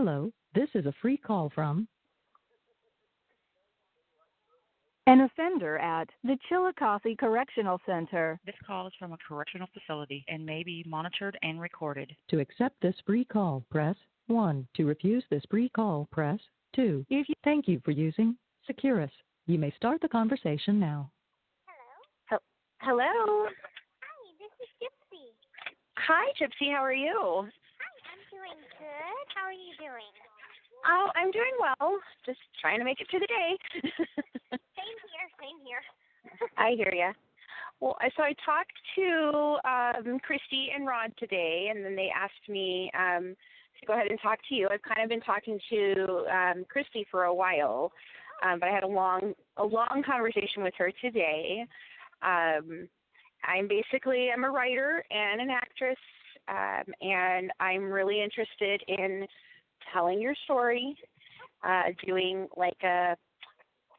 Hello, this is a free call from An offender at the Chillicothe Correctional Center. This call is from a correctional facility and may be monitored and recorded. To accept this free call, press 1. To refuse this free call, press 2. Thank you for using Securus. You may start the conversation now. Hello. Hi, this is Gypsy. Hi, Gypsy. How are you? Hi, I'm doing good. How are you doing? Oh, I'm doing well. Just trying to make it through the day. Same here. I hear ya. Well, so I talked to Christy and Rod today, and then they asked me to go ahead and talk to you. I've kind of been talking to Christy for a while, but I had a long conversation with her today. I'm a writer and an actress, and I'm really interested in telling your story, doing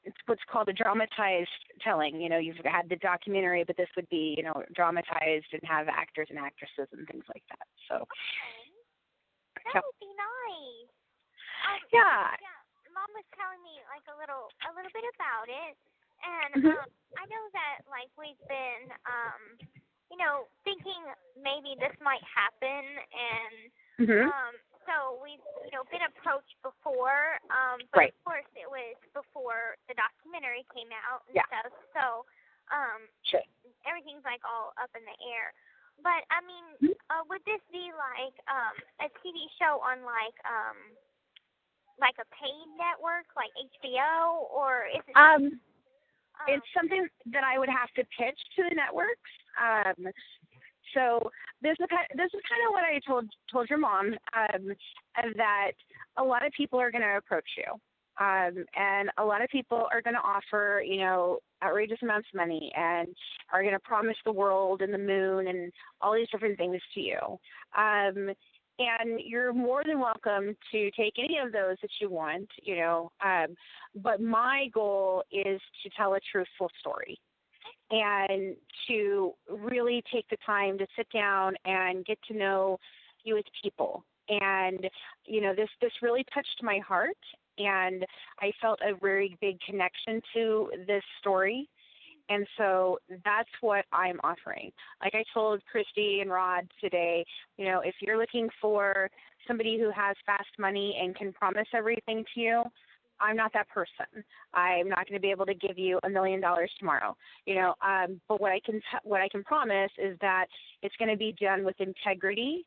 it's what's called a dramatized telling. You know, you've had the documentary, but this would be, dramatized and have actors and actresses and things like that. So that would be nice. Yeah. Mom was telling me a little bit about it, and I know that we've been thinking maybe this might happen, and so we've been approached before, but right. Of course it was before the documentary came out and Yeah. stuff. So Sure. everything's all up in the air. But I mean, would this be a TV show on a paid network like HBO, or is it? It's something that I would have to pitch to the networks. So this is kind of what I told your mom, that a lot of people are going to approach you, and a lot of people are going to offer, outrageous amounts of money, and are going to promise the world and the moon and all these different things to you. And you're more than welcome to take any of those that you want, but my goal is to tell a truthful story and to really take the time to sit down and get to know you as people. And, this really touched my heart, and I felt a very big connection to this story. And so that's what I'm offering. Like I told Christy and Rod today, if you're looking for somebody who has fast money and can promise everything to you, I'm not that person. I'm not going to be able to give you $1 million tomorrow, but what I can promise is that it's going to be done with integrity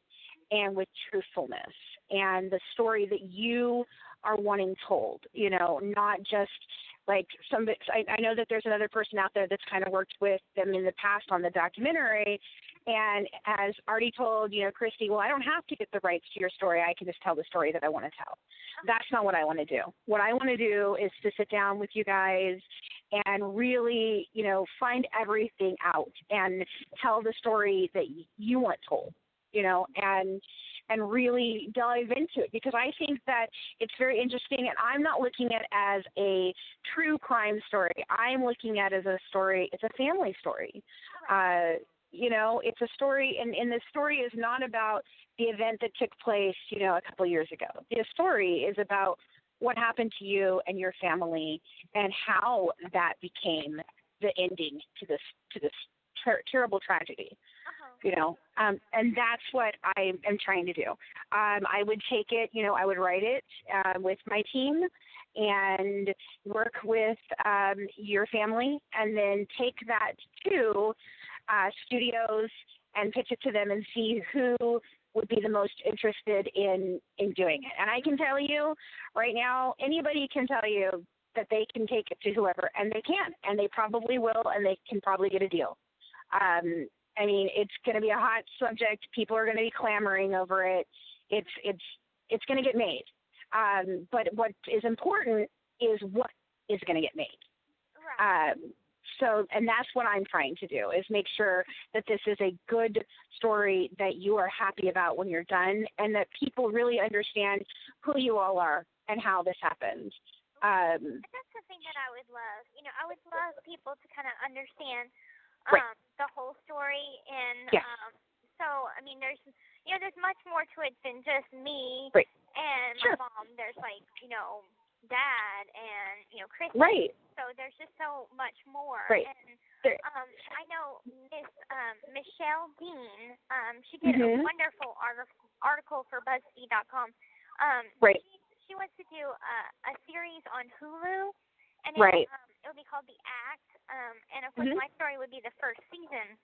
and with truthfulness, and the story that you are wanting told, not just somebody. I know that there's another person out there that's kind of worked with them in the past on the documentary, and has already told, Christy, well, I don't have to get the rights to your story. I can just tell the story that I want to tell. That's not what I want to do. What I want to do is to sit down with you guys and really, find everything out and tell the story that you want told, and really dive into it, because I think that it's very interesting, and I'm not looking at it as a true crime story. I'm looking at it as a story. It's a family story. It's a story, and the story is not about the event that took place, a couple years ago. The story is about what happened to you and your family, and how that became the ending to this terrible tragedy. And that's what I am trying to do. I would take it, I would write it with my team and work with your family, and then take that to studios and pitch it to them and see who would be the most interested in doing it. And I can tell you right now, anybody can tell you that they can take it to whoever, and they can, and they probably will, and they can probably get a deal. It's going to be a hot subject. People are going to be clamoring over it. It's going to get made. But what is important is what is going to get made. Right. And that's what I'm trying to do, is make sure that this is a good story that you are happy about when you're done, and that people really understand who you all are and how this happened. That's the thing that I would love. I would love people to kind of understand the whole story, and yes. so there's much more to it than just me and Sure. my mom, there's like, Dad and, Chris. Right. So there's just so much more. Right. And I know Miss Michelle Dean, she did a wonderful article for BuzzFeed.com. Right. She wants to do a series on Hulu, and Right. It would be called The Act, and of course my story would be the first season.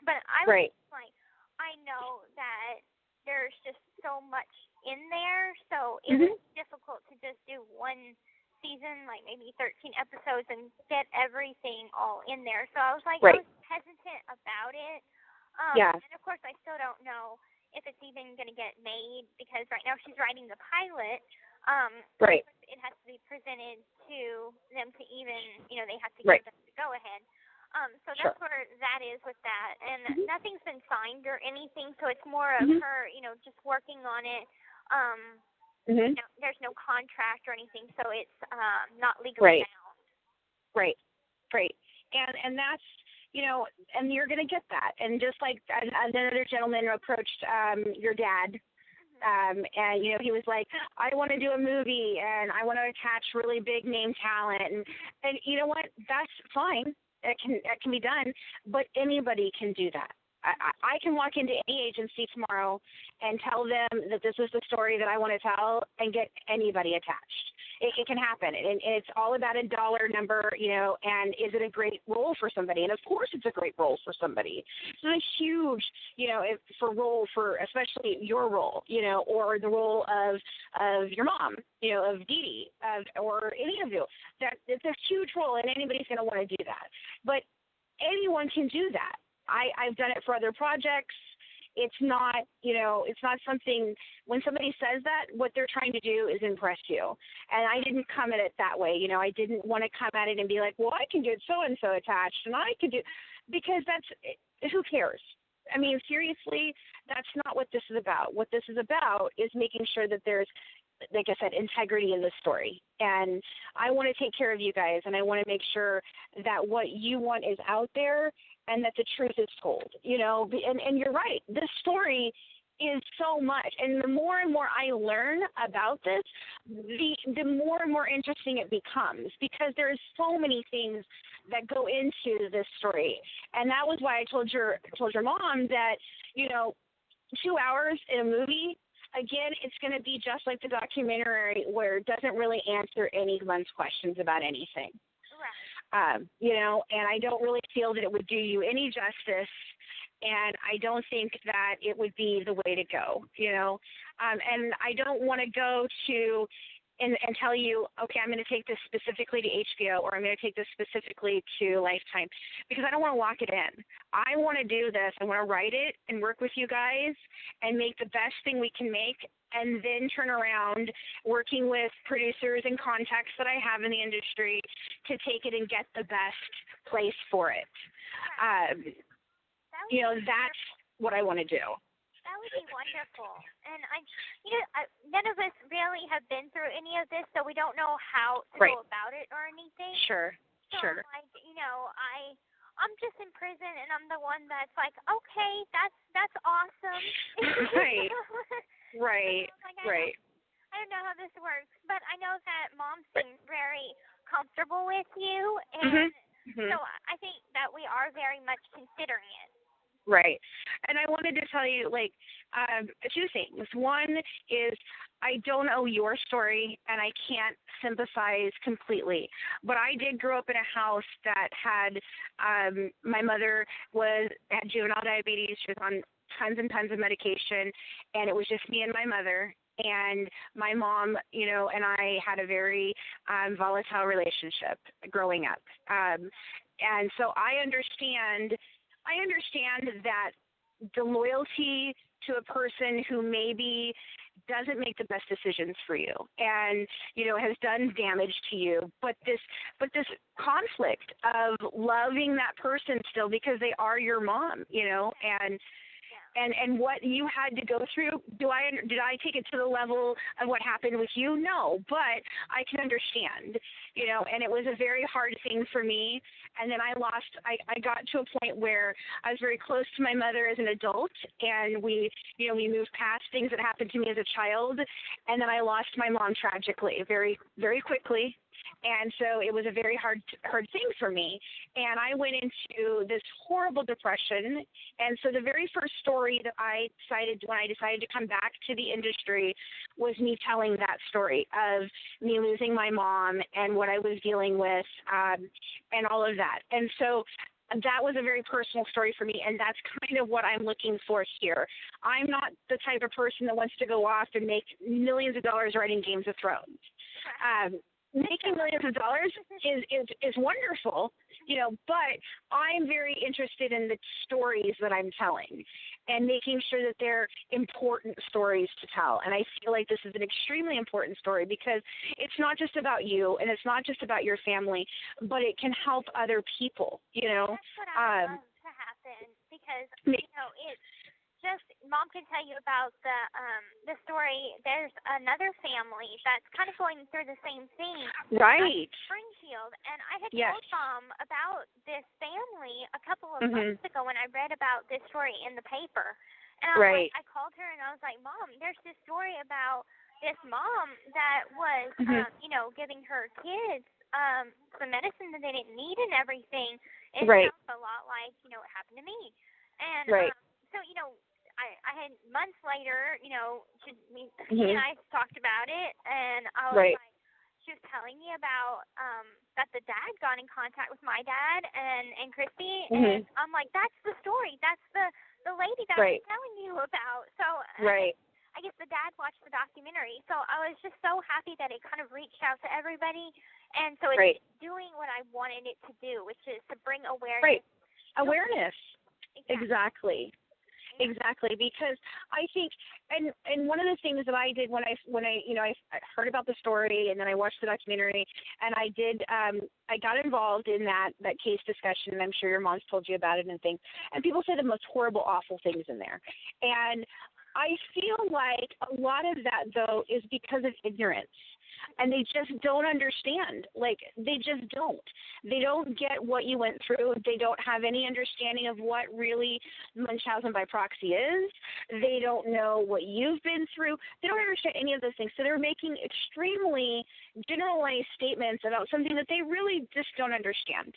But I Right. was like, I know that there's just so much in there, so it was difficult to just do one season, like maybe 13 episodes, and get everything all in there. So I was like, I was hesitant about it. Yeah. And of course, I still don't know if it's even going to get made, because right now she's writing the pilot. Right. It has to be presented to them to even, they have to Right. give them the go-ahead. So Sure. that's where that is with that. And nothing's been signed or anything, so it's more of her, just working on it. There's no contract or anything, so it's not legally bound. Right. Right. And that's, and you're going to get that. And just like another gentleman approached your dad, and, he was like, I want to do a movie, and I want to attach really big name talent. And you know what? That's fine. It can be done, but anybody can do that. I can walk into any agency tomorrow and tell them that this is the story that I want to tell and get anybody attached. It can happen, and it's all about a dollar number, and is it a great role for somebody? And of course it's a great role for somebody. It's a huge, role for especially your role, or the role of your mom, of Dee Dee, or any of you. That it's a huge role, and anybody's going to want to do that. But anyone can do that. I've done it for other projects. It's not, it's not something, when somebody says that, what they're trying to do is impress you. And I didn't come at it that way. I didn't want to come at it and be like, well, I can get so-and-so attached, and I could do, because who cares? I mean, seriously, that's not what this is about. What this is about is making sure that there's, like I said, integrity in the story. And I want to take care of you guys, and I want to make sure that what you want is out there and that the truth is told, and you're right. This story is so much. And the more and more I learn about this, the more and more interesting it becomes, because there's so many things that go into this story. And that was why I told your mom that, 2 hours in a movie, again, it's going to be just like the documentary, where it doesn't really answer anyone's questions about anything. And I don't really feel that it would do you any justice, and I don't think that it would be the way to go, and I don't want to go to and tell you, okay, I'm going to take this specifically to HBO, or I'm going to take this specifically to Lifetime, because I don't want to lock it in. I want to do this. I want to write it and work with you guys and make the best thing we can make, and then turn around working with producers and contacts that I have in the industry to take it and get the best place for it. That's what I want to do. That would be wonderful. And none of us really have been through any of this, so we don't know how to go about it or anything. Sure. I'm like, I'm just in prison, and I'm the one that's like, okay, that's awesome. Right. Right. Like, I don't know how this works, but I know that Mom seems very comfortable with you, and so I think that we are very much considering it. Right. And I wanted to tell you, two things. One is, I don't know your story, and I can't sympathize completely. But I did grow up in a house that had, my mother had juvenile diabetes. She was on tons and tons of medication, and it was just me and my mother. And my mom, and I had a very volatile relationship growing up. And so I understand that the loyalty to a person who maybe doesn't make the best decisions for you and, has done damage to you, but this conflict of loving that person still because they are your mom, and and what you had to go through. Did I take it to the level of what happened with you? No, but I can understand, and it was a very hard thing for me. And then I got to a point where I was very close to my mother as an adult, and we moved past things that happened to me as a child. And then I lost my mom tragically, very, very quickly. And so it was a very hard thing for me. And I went into this horrible depression. And so the very first story that I cited when I decided to come back to the industry was me telling that story of me losing my mom and what I was dealing with, and all of that. And so that was a very personal story for me, and that's kind of what I'm looking for here. I'm not the type of person that wants to go off and make millions of dollars writing Games of Thrones. Making millions of dollars is wonderful, but I'm very interested in the stories that I'm telling and making sure that they're important stories to tell. And I feel like this is an extremely important story because it's not just about you and it's not just about your family, but it can help other people, That's what I love to happen because, it's just Mom can tell you about the story. There's another family that's kind of going through the same thing. Right. Springfield, and I had told Mom about this family a couple of months ago when I read about this story in the paper. And I called her and I was like, Mom, there's this story about this mom that was, giving her kids some medicine that they didn't need and everything. It sounds a lot like, what happened to me. And so, I had months later, she and I talked about it, and I was like, she was telling me about that the dad got in contact with my dad and Christy, and I'm like, that's the story. That's the lady that I was telling you about. So I guess the dad watched the documentary. So I was just so happy that it kind of reached out to everybody, and so it's doing what I wanted it to do, which is to bring awareness. Awareness. Exactly. Exactly, because I think, and one of the things that I did when I heard about the story and then I watched the documentary and I got involved in that case discussion, and I'm sure your mom's told you about it and things, and people say the most horrible, awful things in there, and I feel like a lot of that though is because of ignorance. And they just don't understand. Like, they just don't. They don't get what you went through. They don't have any understanding of what really Munchausen by proxy is. They don't know what you've been through. They don't understand any of those things. So they're making extremely generalized statements about something that they really just don't understand.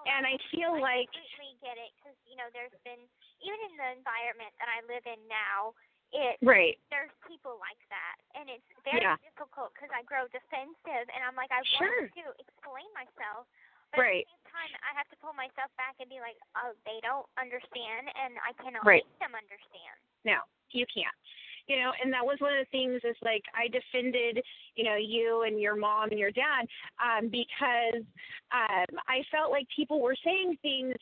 And I feel like... I completely get it because, there's been, even in the environment that I live in now, there's people like that, and it's very difficult because I grow defensive, and I'm like, I want to explain myself, but at the same time, I have to pull myself back and be like, oh, they don't understand, and I cannot make them understand. No, you can't. And that was one of the things is like I defended, you and your mom and your dad because I felt like people were saying things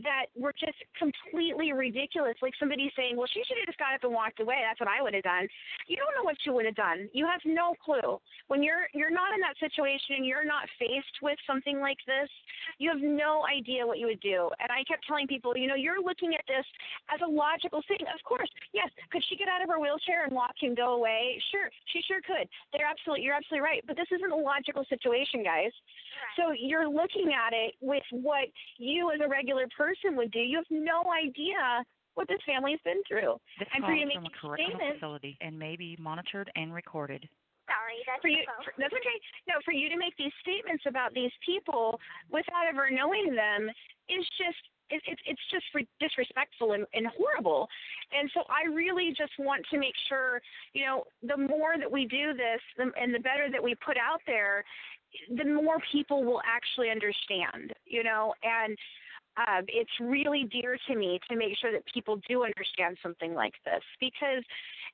that were just completely ridiculous. Like somebody saying, well, she should have just got up and walked away. That's what I would have done. You don't know what you would have done. You have no clue. When you're not in that situation and you're not faced with something like this, you have no idea what you would do. And I kept telling people, you're looking at this as a logical thing. Of course, yes. Could she get out of her wheelchair and walk and go away? Sure, she sure could. You're absolutely right. But this isn't a logical situation, guys. So you're looking at it with what you as a regular person would do. You have no idea what this family's been through. This and call for you to is make from a these correctional statements, facility and may be monitored and recorded. Sorry, that's that's okay. No, for you to make these statements about these people without ever knowing them is just it's just disrespectful and horrible. And so I really just want to make sure, the more that we do this and the better that we put out there, the more people will actually understand, and it's really dear to me to make sure that people do understand something like this because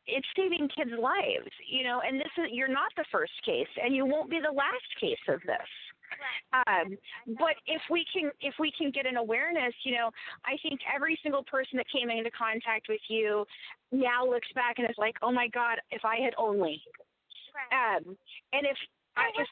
it's saving kids' lives, and you're not the first case and you won't be the last case of this. But if we can get an awareness, I think every single person that came into contact with you now looks back and is like, oh my God, if I had only. And if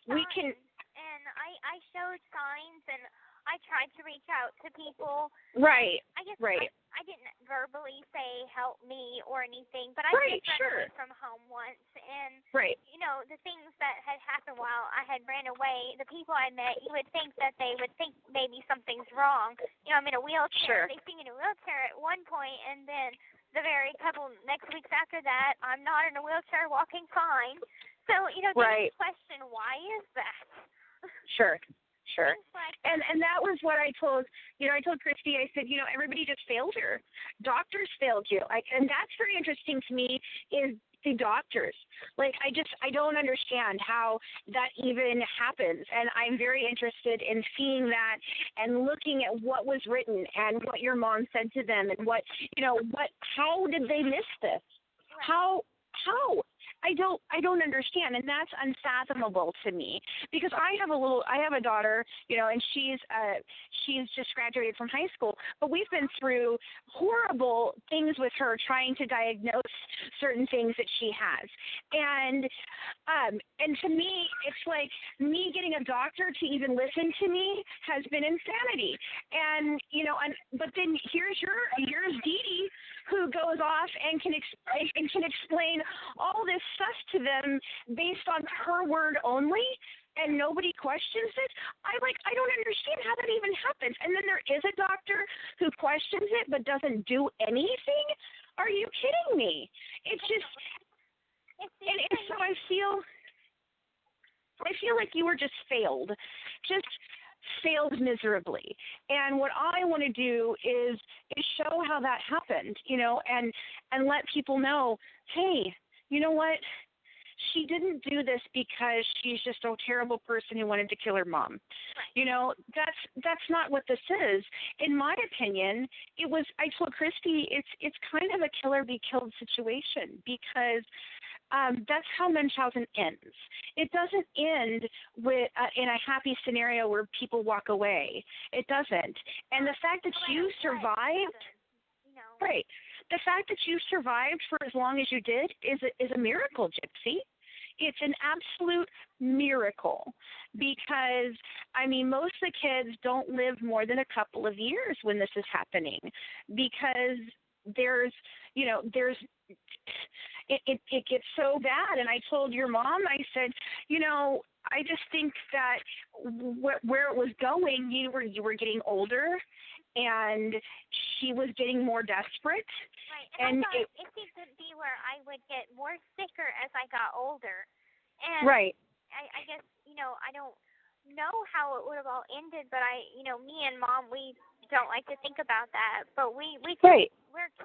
we can. And I showed signs, and I tried to reach out to people. Right. I guess right. I didn't verbally say help me or anything, but I Right, did run sure. away from home once, and Right. you know, the things that had happened while I had ran away, the people I met, you would think that they would think maybe something's wrong. You know, I'm in a wheelchair. Sure. They see me in a wheelchair at one point, and then the very couple next weeks after that, I'm not in a wheelchair, walking fine. So, you know, they Right. question, why is that? Sure. Sure. Things like And that was what I told Christy. I said, everybody just failed her. Doctors failed you. And that's very interesting to me is the doctors. Like, I don't understand how that even happens. And I'm very interested in seeing that and looking at what was written and what your mom said to them and how did they miss this? How? I don't understand, and that's unfathomable to me because I have a daughter, and she's just graduated from high school, but we've been through horrible things with her trying to diagnose certain things that she has, and to me, it's like me getting a doctor to even listen to me has been insanity, and but then here's Dee Dee, who goes off and can explain all this stuff to them based on her word only, and nobody questions it. I don't understand how that even happens. And then there is a doctor who questions it but doesn't do anything. Are you kidding me? It's just, and so I feel like you were just failed miserably. And what I want to do is show how that happened, and let people know, hey, you know what? She didn't do this because she's just a terrible person who wanted to kill her mom. Right. That's not what this is. In my opinion, I told Christy, it's kind of a killer be killed situation because that's how Munchausen ends. It doesn't end with in a happy scenario where people walk away. It doesn't. And the fact that you survived, right? The fact that you survived for as long as you did is a miracle, Gypsy. It's an absolute miracle because, most of the kids don't live more than a couple of years when this is happening because there's it gets so bad. And I told your mom, I said, I just think that where it was going, you were getting older, and she was getting more desperate. Right, and I thought it seemed to be where I would get more sicker as I got older. And right. I guess, I don't know how it would have all ended, but me and Mom, we don't like to think about that. But we're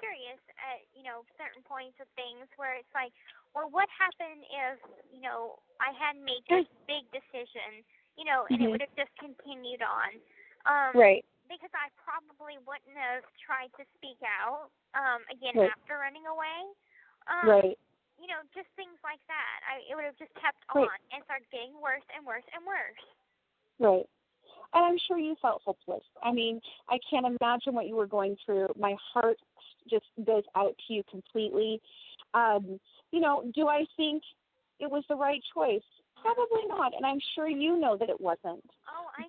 curious at, certain points of things where it's like, well, what happened if, I hadn't made this big decision, and it would have just continued on. Right. Because I probably wouldn't have tried to speak out, again, right. after running away. Right. Just things like that. It would have just kept right. on and started getting worse and worse and worse. Right. And I'm sure you felt hopeless. I can't imagine what you were going through. My heart just goes out to you completely. Do I think it was the right choice? Probably not. And I'm sure you know that it wasn't. Oh, I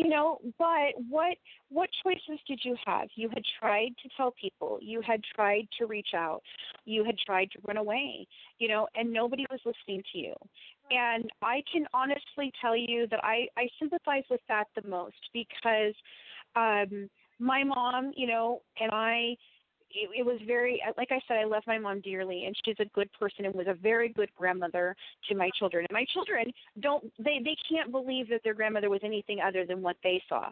know. But what choices did you have? You had tried to tell people. You had tried to reach out. You had tried to run away, and nobody was listening to you. And I can honestly tell you that I sympathize with that the most because my mom, and I, it was very, like I said, I love my mom dearly, and she's a good person and was a very good grandmother to my children. And my children they can't believe that their grandmother was anything other than what they saw,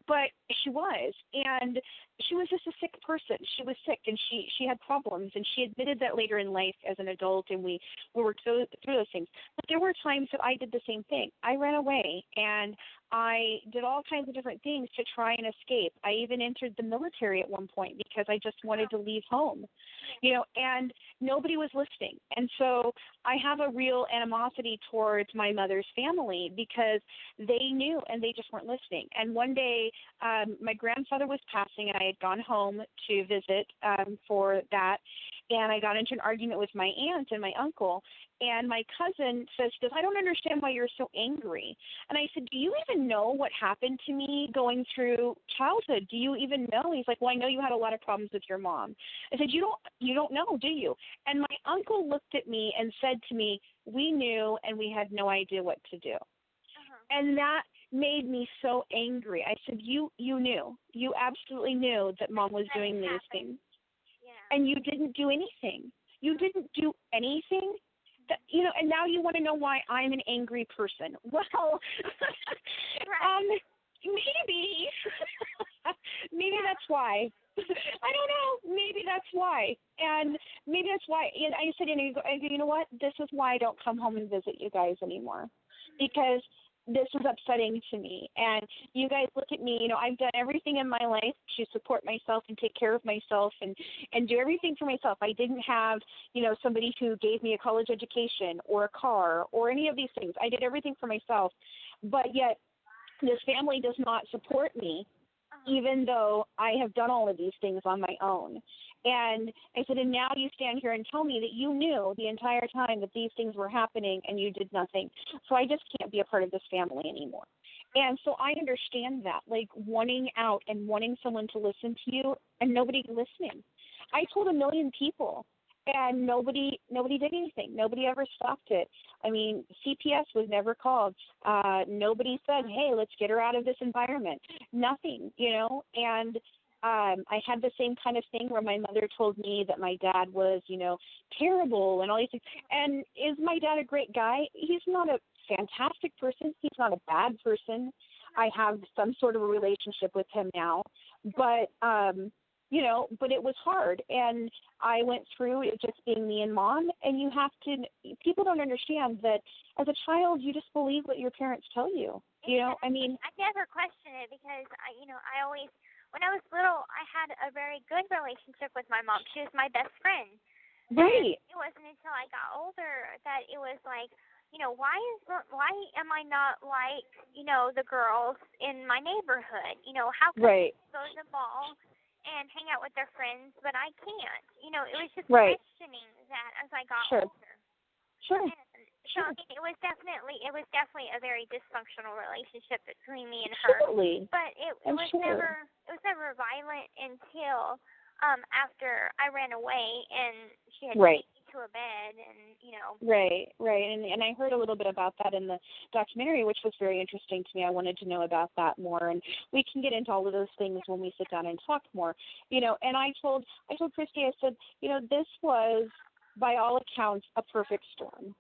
but she was, and she was just a sick person. She was sick, and she had problems, and she admitted that later in life as an adult, and we worked through those things. But there were times that I did the same thing. I ran away, and I did all kinds of different things to try and escape. I even entered the military at one point because I just wanted to leave home, and nobody was listening. And so I have a real animosity towards my mother's family because they knew and they just weren't listening. And one day my grandfather was passing, and I had gone home to visit for that. and I got into an argument with my aunt and my uncle, and my cousin says, I don't understand why you're so angry. And I said, do you even know what happened to me going through childhood? Do you even know? He's like, well, I know you had a lot of problems with your mom. I said, you don't know, do you? And my uncle looked at me and said to me, we knew, and we had no idea what to do. And that made me so angry. I said, you knew. You absolutely knew that Mom was doing these things. Yeah. And you didn't do anything. You didn't do anything. That, and now you want to know why I'm an angry person. Well, maybe. Maybe that's why. I don't know. Maybe that's why. And maybe that's why. And I said, you know what? This is why I don't come home and visit you guys anymore. Because this was upsetting to me. And you guys look at me, I've done everything in my life to support myself and take care of myself and do everything for myself. I didn't have, somebody who gave me a college education or a car or any of these things. I did everything for myself. But yet this family does not support me, even though I have done all of these things on my own. And I said, and now you stand here and tell me that you knew the entire time that these things were happening and you did nothing. So I just can't be a part of this family anymore. And so I understand that, like wanting out and wanting someone to listen to you and nobody listening. I told 1 million people and nobody did anything. Nobody ever stopped it. I mean, CPS was never called. Nobody said, hey, let's get her out of this environment. Nothing, and I had the same kind of thing where my mother told me that my dad was, terrible and all these things. And is my dad a great guy? He's not a fantastic person. He's not a bad person. I have some sort of a relationship with him now. But, but it was hard. And I went through it just being me and Mom. And people don't understand that as a child, you just believe what your parents tell you. I never question it because, I always, when I was little, I had a very good relationship with my mom. She was my best friend. Right. And it wasn't until I got older that it was like, why am I not like, the girls in my neighborhood? How can I go to the mall and hang out with their friends, but I can't? It was just questioning that as I got older. Sure. So it was definitely a very dysfunctional relationship between me and her. Absolutely. But it was never violent until after I ran away and she had taken me to a bed and Right. And I heard a little bit about that in the documentary, which was very interesting to me. I wanted to know about that more, and we can get into all of those things when we sit down and talk more. And I told Christy, I said, this was by all accounts a perfect storm.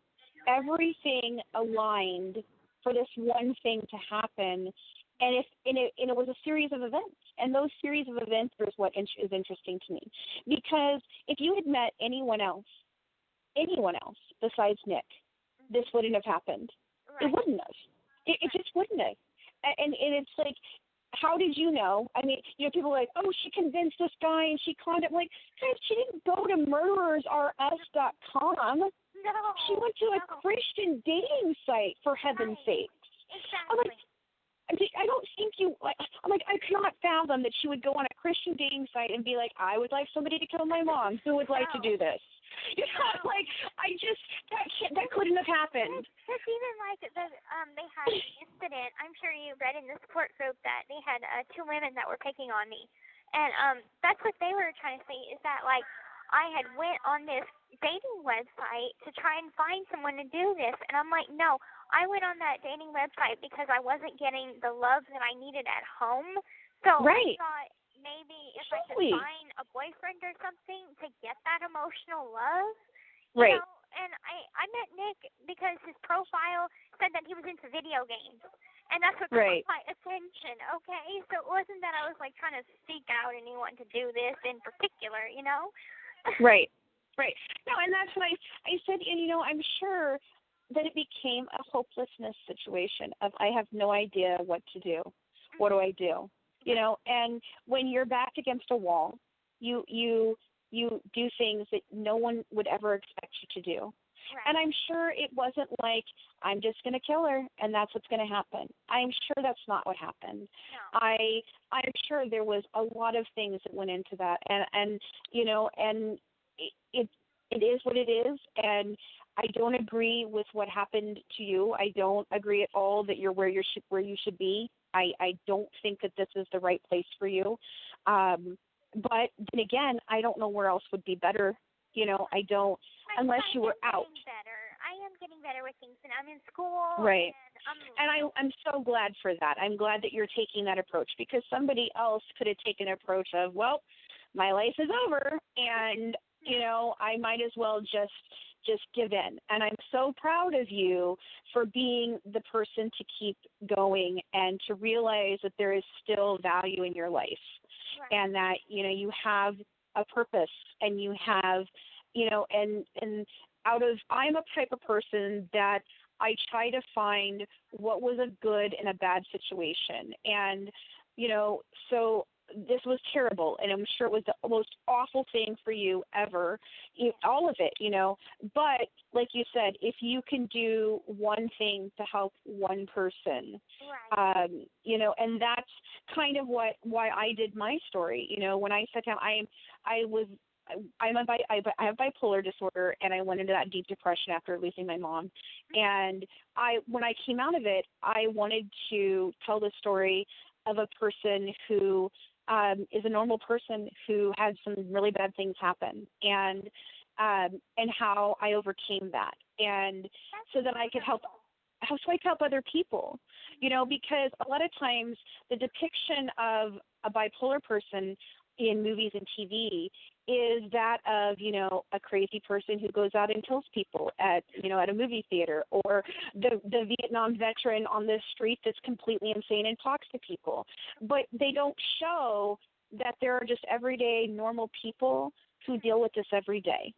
Everything aligned for this one thing to happen, and it was a series of events. And those series of events is what is interesting to me, because if you had met anyone else besides Nick, this wouldn't have happened. Right. It wouldn't have. It just wouldn't have. And it's like, how did you know? I mean, people are like, oh, she convinced this guy and she conned him. Like, guys, she didn't go to murderersrus.com. No. She went to a Christian dating site, for heaven's sakes. Exactly. I don't think I cannot fathom that she would go on a Christian dating site and be like, I would like somebody to kill my mom. Who would like to do this? That couldn't have happened. There's even like they had an incident. I'm sure you read in the support group that they had 2 women that were picking on me, and that's what they were trying to say is that like I had went on this dating website to try and find someone to do this, and I'm like, no, I went on that dating website because I wasn't getting the love that I needed at home. So I thought maybe if I could find a boyfriend or something to get that emotional love. You know? And I met Nick because his profile said that he was into video games. And that's what caught my attention, okay? So it wasn't that I was like trying to seek out anyone to do this in particular, Right. No, and that's what I said, and I'm sure that it became a hopelessness situation of I have no idea what to do. What do I do? And when you're backed against a wall, you do things that no one would ever expect you to do. Right. And I'm sure it wasn't like, I'm just going to kill her and that's what's going to happen. I'm sure that's not what happened. No. I'm sure there was a lot of things that went into that. And it is what it is, and I don't agree with what happened to you. I don't agree at all that you're where you should be. I don't think that this is the right place for you. But then again, I don't know where else would be better. I don't, unless you were out. I am getting better with things, and I'm in school. Right. And I'm so glad for that. I'm glad that you're taking that approach, because somebody else could have taken an approach of, well, my life is over, and I might as well just give in. And I'm so proud of you for being the person to keep going and to realize that there is still value in your life, right, and that you have a purpose, and you have and I'm a type of person that I try to find what was a good in a bad situation. And, so this was terrible, and I'm sure it was the most awful thing for you ever, all of it, But like you said, if you can do one thing to help one person, right, and that's kind of why I did my story. When I sat down, I have bipolar disorder, and I went into that deep depression after losing my mom. And when I came out of it, I wanted to tell the story of a person who is a normal person who had some really bad things happen, and how I overcame that, and so that I could help. So I help other people, because a lot of times the depiction of a bipolar person in movies and TV is that of, a crazy person who goes out and kills people at a movie theater, or the Vietnam veteran on the street that's completely insane and talks to people. But they don't show that there are just everyday normal people who deal with this every day.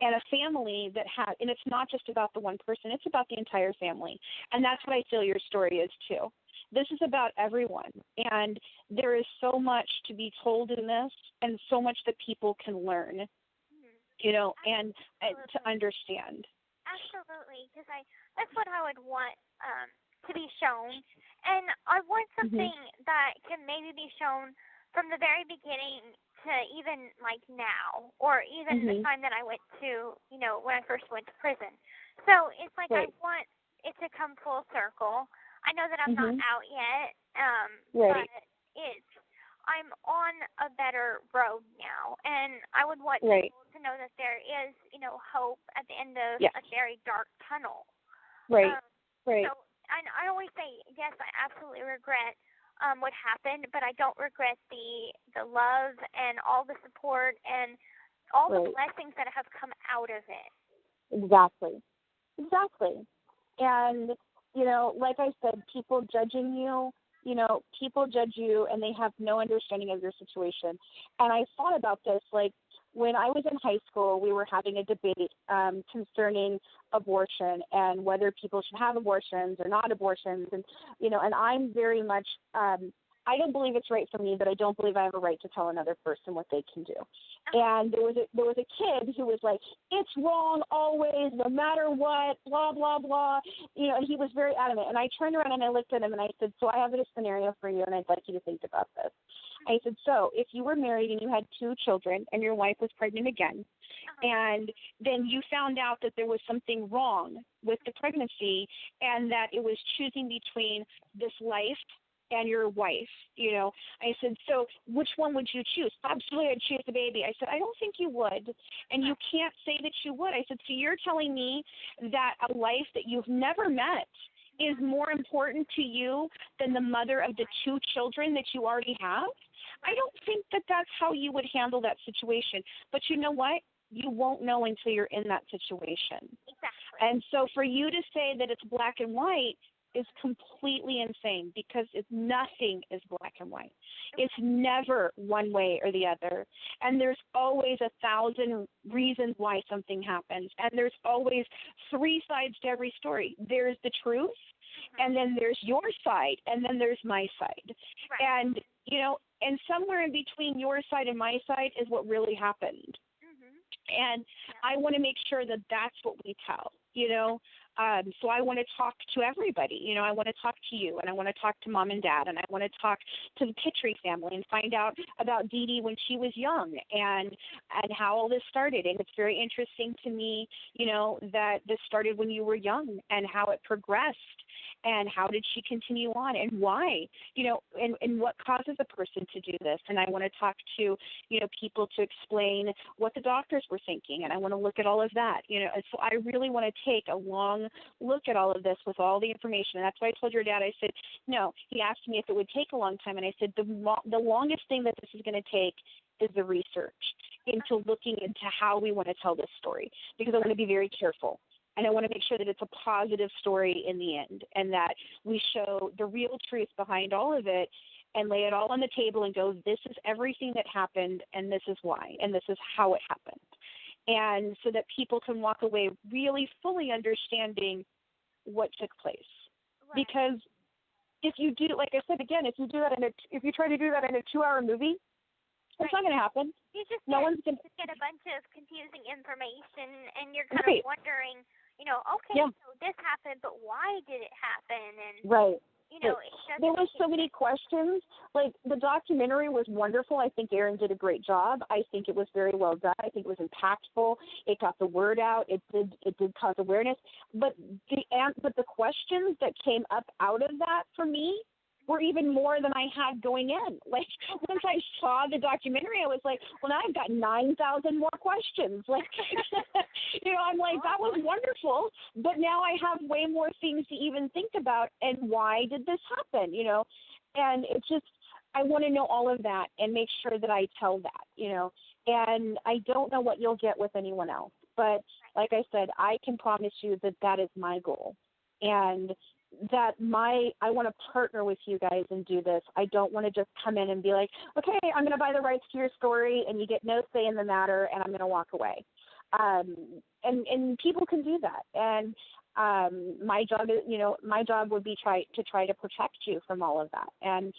And a family that and it's not just about the one person, it's about the entire family. And that's what I feel your story is too. This is about everyone, and there is so much to be told in this, and so much that people can learn, and to understand. Absolutely, because that's what I would want to be shown, and I want something that can maybe be shown from the very beginning to even like now, or even the time that I went to, when I first went to prison. So it's like I want it to come full circle. I know that I'm not out yet, but I'm on a better road now, and I would want people to know that there is, hope at the end of a very dark tunnel. Right. So, and I always say, yes, I absolutely regret what happened, but I don't regret the love and all the support and all the blessings that have come out of it. Exactly. And like I said, people judging you, people judge you, and they have no understanding of your situation. And I thought about this, like, when I was in high school, we were having a debate concerning abortion and whether people should have abortions or not abortions. And, and I'm very much, I don't believe it's right for me, but I don't believe I have a right to tell another person what they can do. And there was a kid who was like, it's wrong always, no matter what, blah, blah, blah. And he was very adamant. And I turned around and I looked at him and I said, so I have a scenario for you, and I'd like you to think about this. I said, so if you were married and you had 2 children and your wife was pregnant again, and then you found out that there was something wrong with the pregnancy and that it was choosing between this life and your wife, I said, so which one would you choose? Absolutely, I'd choose the baby. I said, I don't think you would, and you can't say that you would. I said, so you're telling me that a life that you've never met is more important to you than the mother of the 2 children that you already have? I don't think that that's how you would handle that situation. But you know what? You won't know until you're in that situation. Exactly. And so for you to say that it's black and white is completely insane, because nothing is black and white. It's never one way or the other. And there's always 1,000 reasons why something happens. And there's always 3 sides to every story. There's the truth, and then there's your side, and then there's my side. Right. And, and somewhere in between your side and my side is what really happened. And I want to make sure that that's what we tell, you know. So I want to talk to everybody, you know. I want to talk to you, and I want to talk to mom and dad, and I want to talk to the Petrie family and find out about Dee Dee when she was young and how all this started. And it's very interesting to me, you know, that this started when you were young and how it progressed and how did she continue on and why, you know, and what causes a person to do this. And I want to talk to, you know, people to explain what the doctors were thinking, and I want to look at all of that, you know. And so I really want to take a long look at all of this with all the information. And that's why I told your dad, I said, no. He asked me if it would take a long time, and I said the longest thing that this is going to take is the research into looking into how we want to tell this story, because I want to be very careful. And I want to make sure that it's a positive story in the end, and that we show the real truth behind all of it and lay it all on the table and go, this is everything that happened, and this is why, and this is how it happened. And so that people can walk away really fully understanding what took place. Right. Because if you do, like I said again, if you try to do that in a 2-hour movie, it's not going to happen. One's going to get a bunch of confusing information, and you're kind of wondering, you know, okay, so this happened, but why did it happen? And you know, there were so many questions. Like, the documentary was wonderful. I think Aaron did a great job. I think it was very well done. I think it was impactful. It got the word out. It did cause awareness. But the questions that came up out of that for me were even more than I had going in. Like, once I saw the documentary, I was like, well, now I've got 9,000 more questions. Like, you know, I'm like, that was wonderful, but now I have way more things to even think about, and why did this happen, you know? And it's just, I want to know all of that and make sure that I tell that, you know, and I don't know what you'll get with anyone else, but like I said, I can promise you that that is my goal. And that I want to partner with you guys and do this. I don't want to just come in and be like, okay, I'm going to buy the rights to your story and you get no say in the matter and I'm going to walk away. And people can do that. And my job would be to try to protect you from all of that. And,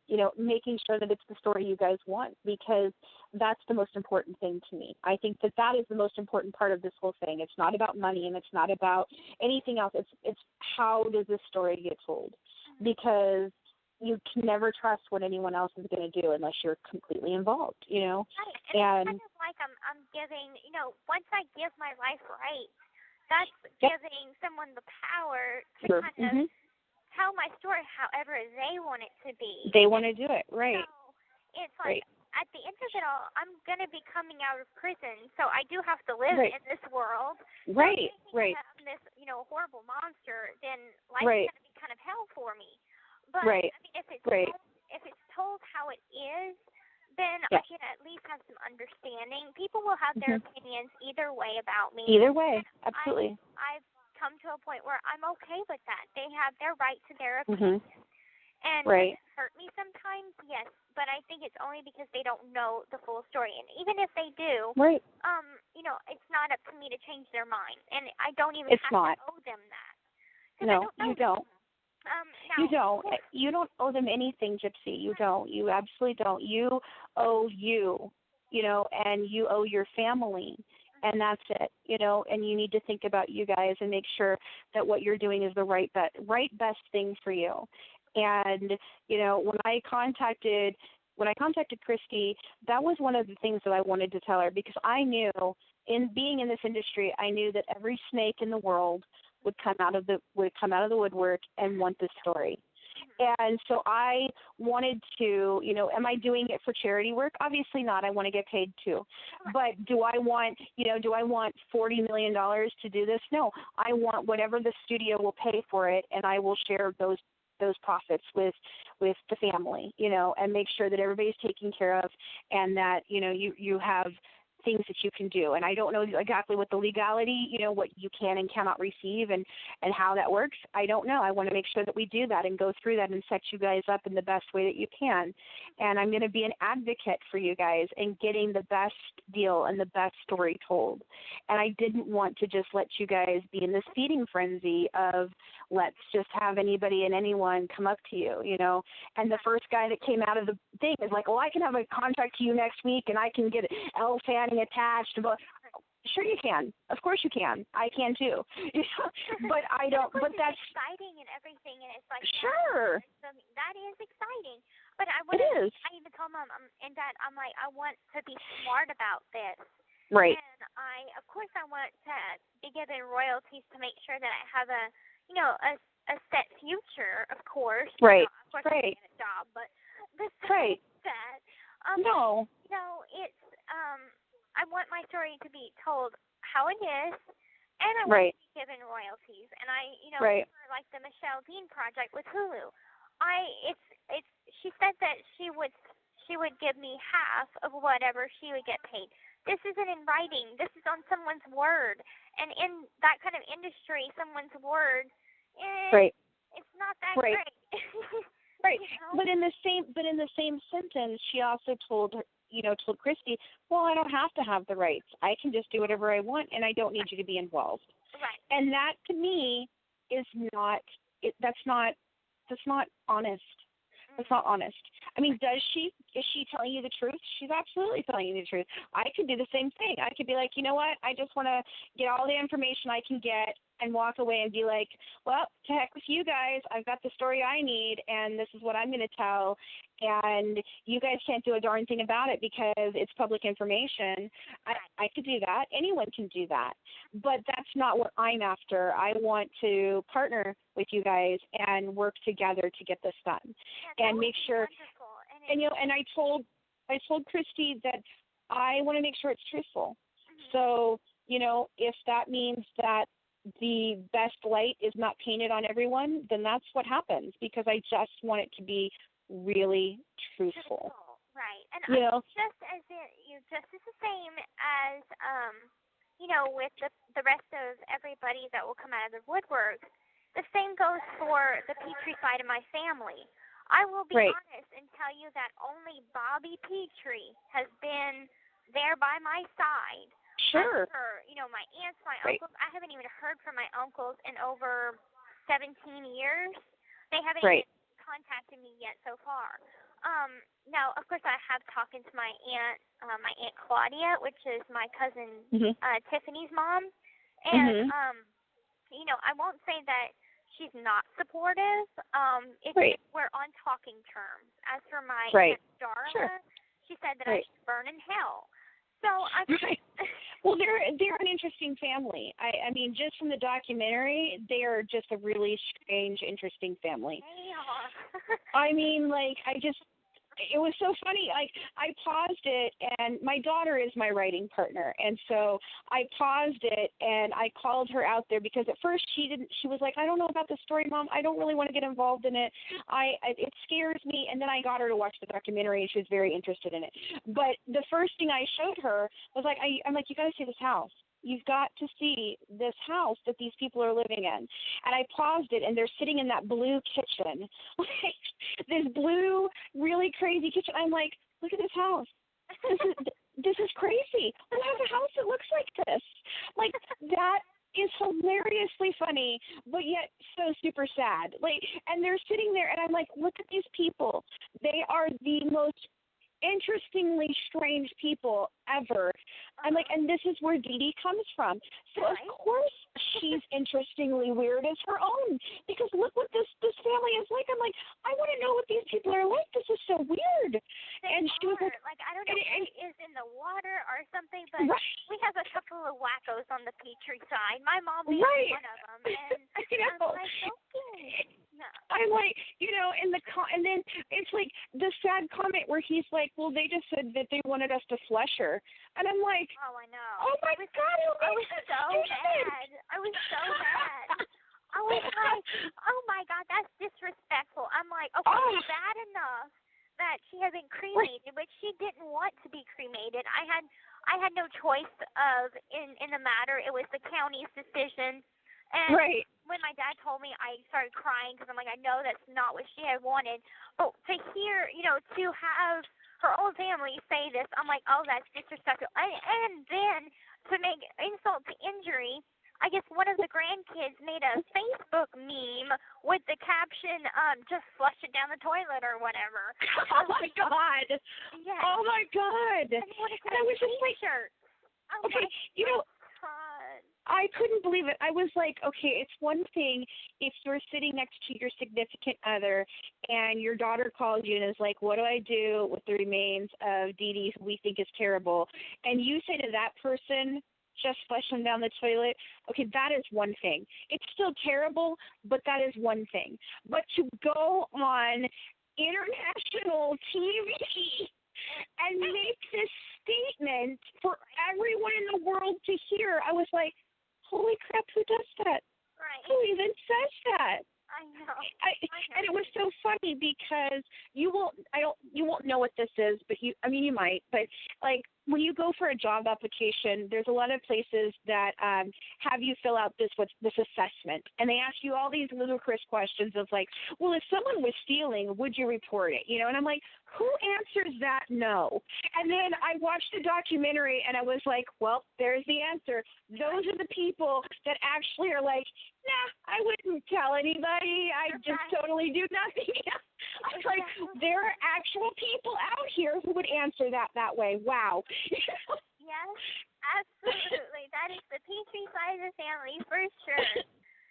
you know, making sure that it's the story you guys want, because that's the most important thing to me. I think that is the most important part of this whole thing. It's not about money and it's not about anything else. It's how does this story get told? Because you can never trust what anyone else is going to do unless you're completely involved, you know? Right. And it's kind of like I'm giving, you know, once I give my life rights, that's giving someone the power to kind of tell my story however they want it to be. They want to do it, right. So it's like, at the end of it all, I'm going to be coming out of prison, so I do have to live in this world. Right, so I'm this, you know, horrible monster, then life's going to be kind of hell for me. But I mean, if it's told how it is, then I can at least have some understanding. People will have their opinions either way about me. Either way, absolutely. I've come to a point where I'm okay with that. They have their right to their opinion. And does it hurt me sometimes? Yes, but I think it's only because they don't know the full story. And even if they do, you know, it's not up to me to change their mind. And I don't even have to owe them that. No, you don't. You don't. You don't owe them anything, Gypsy. You don't. You absolutely don't. You owe you, you know, and you owe your family. And that's it, you know, and you need to think about you guys and make sure that what you're doing is the right best thing for you. And, you know, when I contacted Christy, that was one of the things that I wanted to tell her, because I knew, in being in this industry, I knew that every snake in the world would come out of the woodwork and want this story. And so I wanted to, you know, am I doing it for charity work? Obviously not. I want to get paid too. But do I want $40 million to do this? No. I want whatever the studio will pay for it, and I will share those profits with the family, you know, and make sure that everybody's taken care of, and that, you know, you have things that you can do. And I don't know exactly what the legality, you know, what you can and cannot receive and how that works. I don't know. I want to make sure that we do that and go through that and set you guys up in the best way that you can. And I'm going to be an advocate for you guys in getting the best deal and the best story told. And I didn't want to just let you guys be in this feeding frenzy of let's just have anybody and anyone come up to you, you know. And the first guy that came out of the thing is like, well, I can have a contract to you next week and I can get Elle Fanning getting attached. But sure you can. Of course you can. I can too. But I don't. But that's exciting and everything, and it's like sure. That is exciting. But I is. I even told Mom and Dad, I'm like, I want to be smart about this. Right. And of course, I want to be given royalties to make sure that I have a set future. Of course. Right. Of course, right. I get a job, but right. that. No. It's I want my story to be told how it is, and I want to be given royalties. And for like the Michelle Dean project with Hulu, she said that she would give me half of whatever she would get paid. This isn't in writing. This is on someone's word. And in that kind of industry, someone's word, it's not that great. Right. You know? But in the same sentence, she also told Christy, well, I don't have to have the rights. I can just do whatever I want, and I don't need you to be involved. Right. And that, to me, is not. That's not honest. That's not honest. I mean, is she telling you the truth? She's absolutely telling you the truth. I could do the same thing. I could be like, you know what? I just want to get all the information I can get and walk away and be like, well, to heck with you guys. I've got the story I need, and this is what I'm going to tell. And you guys can't do a darn thing about it because it's public information. I could do that. Anyone can do that. But that's not what I'm after. I want to partner with you guys and work together to get this done. And make sure. And I told Christy that I want to make sure it's truthful. So, if that means that the best light is not painted on everyone, then that's what happens, because I just want it to be really truthful. Right. And just as the same as with the rest of everybody that will come out of the woodwork, the same goes for the Petrie side of my family. I will be honest and tell you that only Bobby Petrie has been there by my side. Sure. For, my aunts, my uncles. I haven't even heard from my uncles in over 17 years. They haven't even contacted me yet so far. Now, of course, I have talking to my Aunt Claudia, which is my cousin Tiffany's mom. And, I won't say that she's not supportive. We're on talking terms. As for my Aunt Darla, she said that I should burn in hell. So Well, they're an interesting family. I mean, just from the documentary, they are just a really strange, interesting family. They are. I mean, it was so funny. I paused it, and my daughter is my writing partner, and so I paused it and I called her out there, because at first she was like, I don't know about the story, Mom. I don't really want to get involved in it. It scares me. And then I got her to watch the documentary, and she was very interested in it. But the first thing I showed her was I'm like, you got to see this house. You've got to see this house that these people are living in. And I paused it, and they're sitting in that blue kitchen, this blue, really crazy kitchen. I'm like, look at this house. This is crazy. I have a house that looks like this. That is hilariously funny, but yet so super sad. And they're sitting there, and I'm like, look at these people. They are the most interestingly strange people ever. I'm like, and this is where Dee Dee comes from. So of course she's interestingly weird as her own, because look what this family is like. I'm like, I want to know what these people are like. This is so weird. And she was like, I don't know if it is in the water or something, but we have a couple of wackos on the Petrie side. My mom is one of them, and I'm like, okay. I'm like, and then it's like the sad comment where he's like, well, they just said that they wanted us to flush her. And I'm like, oh, I know. Oh, my God. I was so mad. I was so mad. I was like, oh, my God, that's disrespectful. I'm like, okay, bad enough that she hasn't cremated, but she didn't want to be cremated. I had no choice in the matter. It was the county's decision. And when my dad told me, I started crying, because I'm like, I know that's not what she had wanted. But to hear, to have her own family say this, I'm like, oh, that's disrespectful. And then to make insult to injury, I guess one of the grandkids made a Facebook meme with the caption, and just flush it down the toilet or whatever. Oh my God. Yeah. Oh my God. And I was just like, okay, you know, God. I couldn't believe it. I was like, okay, it's one thing if you're sitting next to your significant other and your daughter calls you and is like, what do I do with the remains of Dee Dee, who we think is terrible? And you say to that person, just flush them down the toilet. Okay, that is one thing. It's still terrible, but that is one thing. But to go on international TV and make this statement for everyone in the world to hear, I was like, holy crap, who does that? Right. Who even says that? I know. And it was so funny because you won't know what this is, but you might, but like when you go for a job application, there's a lot of places that have you fill out this assessment, and they ask you all these ludicrous questions of like, well, if someone was stealing, would you report it? And I'm like, who answers that? No. And then I watched the documentary, and I was like, well, there's the answer. Those are the people that actually are like, nah, I wouldn't tell anybody. I just totally do nothing. I was like, there are actual people out here who would answer that way. Wow. Yes, absolutely. That is the Petrie side of the family for sure.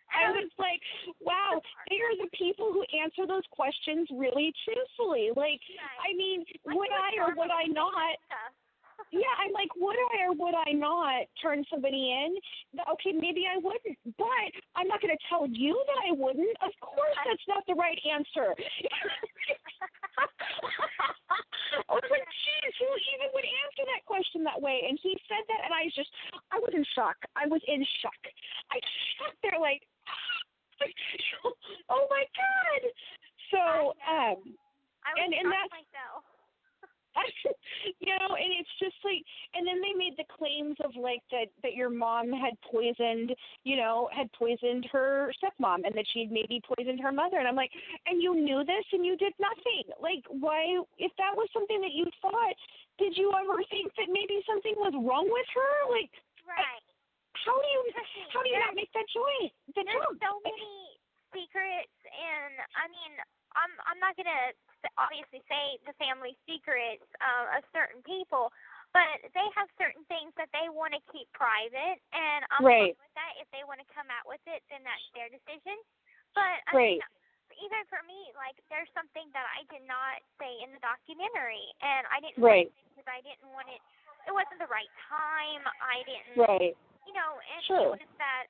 I was like, wow, they are the people who answer those questions really truthfully. Like, I mean, would I or would I not? Yeah, I'm like, would I or would I not turn somebody in? Okay, maybe I wouldn't, but I'm not going to tell you that I wouldn't. Of course, that's not the right answer. I was like, geez, who even would answer that question that way? And he said that, and I was in shock. I was in shock. I sat there like, oh my God. So, and that's myself. And it's just like, and then they made the claims of like that your mom had poisoned her stepmom, and that she'd maybe poisoned her mother. And I'm like, and you knew this and you did nothing. Like, why, if that was something that you thought, did you ever think that maybe something was wrong with her? Like, right. How do you not make that choice? There's so many secrets, and I mean, I'm not gonna obviously say the family secrets of certain people, but they have certain things that they want to keep private, and I'm fine with that. If they want to come out with it, then that's their decision. But I mean, even for me, like, there's something that I did not say in the documentary, and I didn't say it because I didn't want it. It wasn't the right time. I didn't. And it was that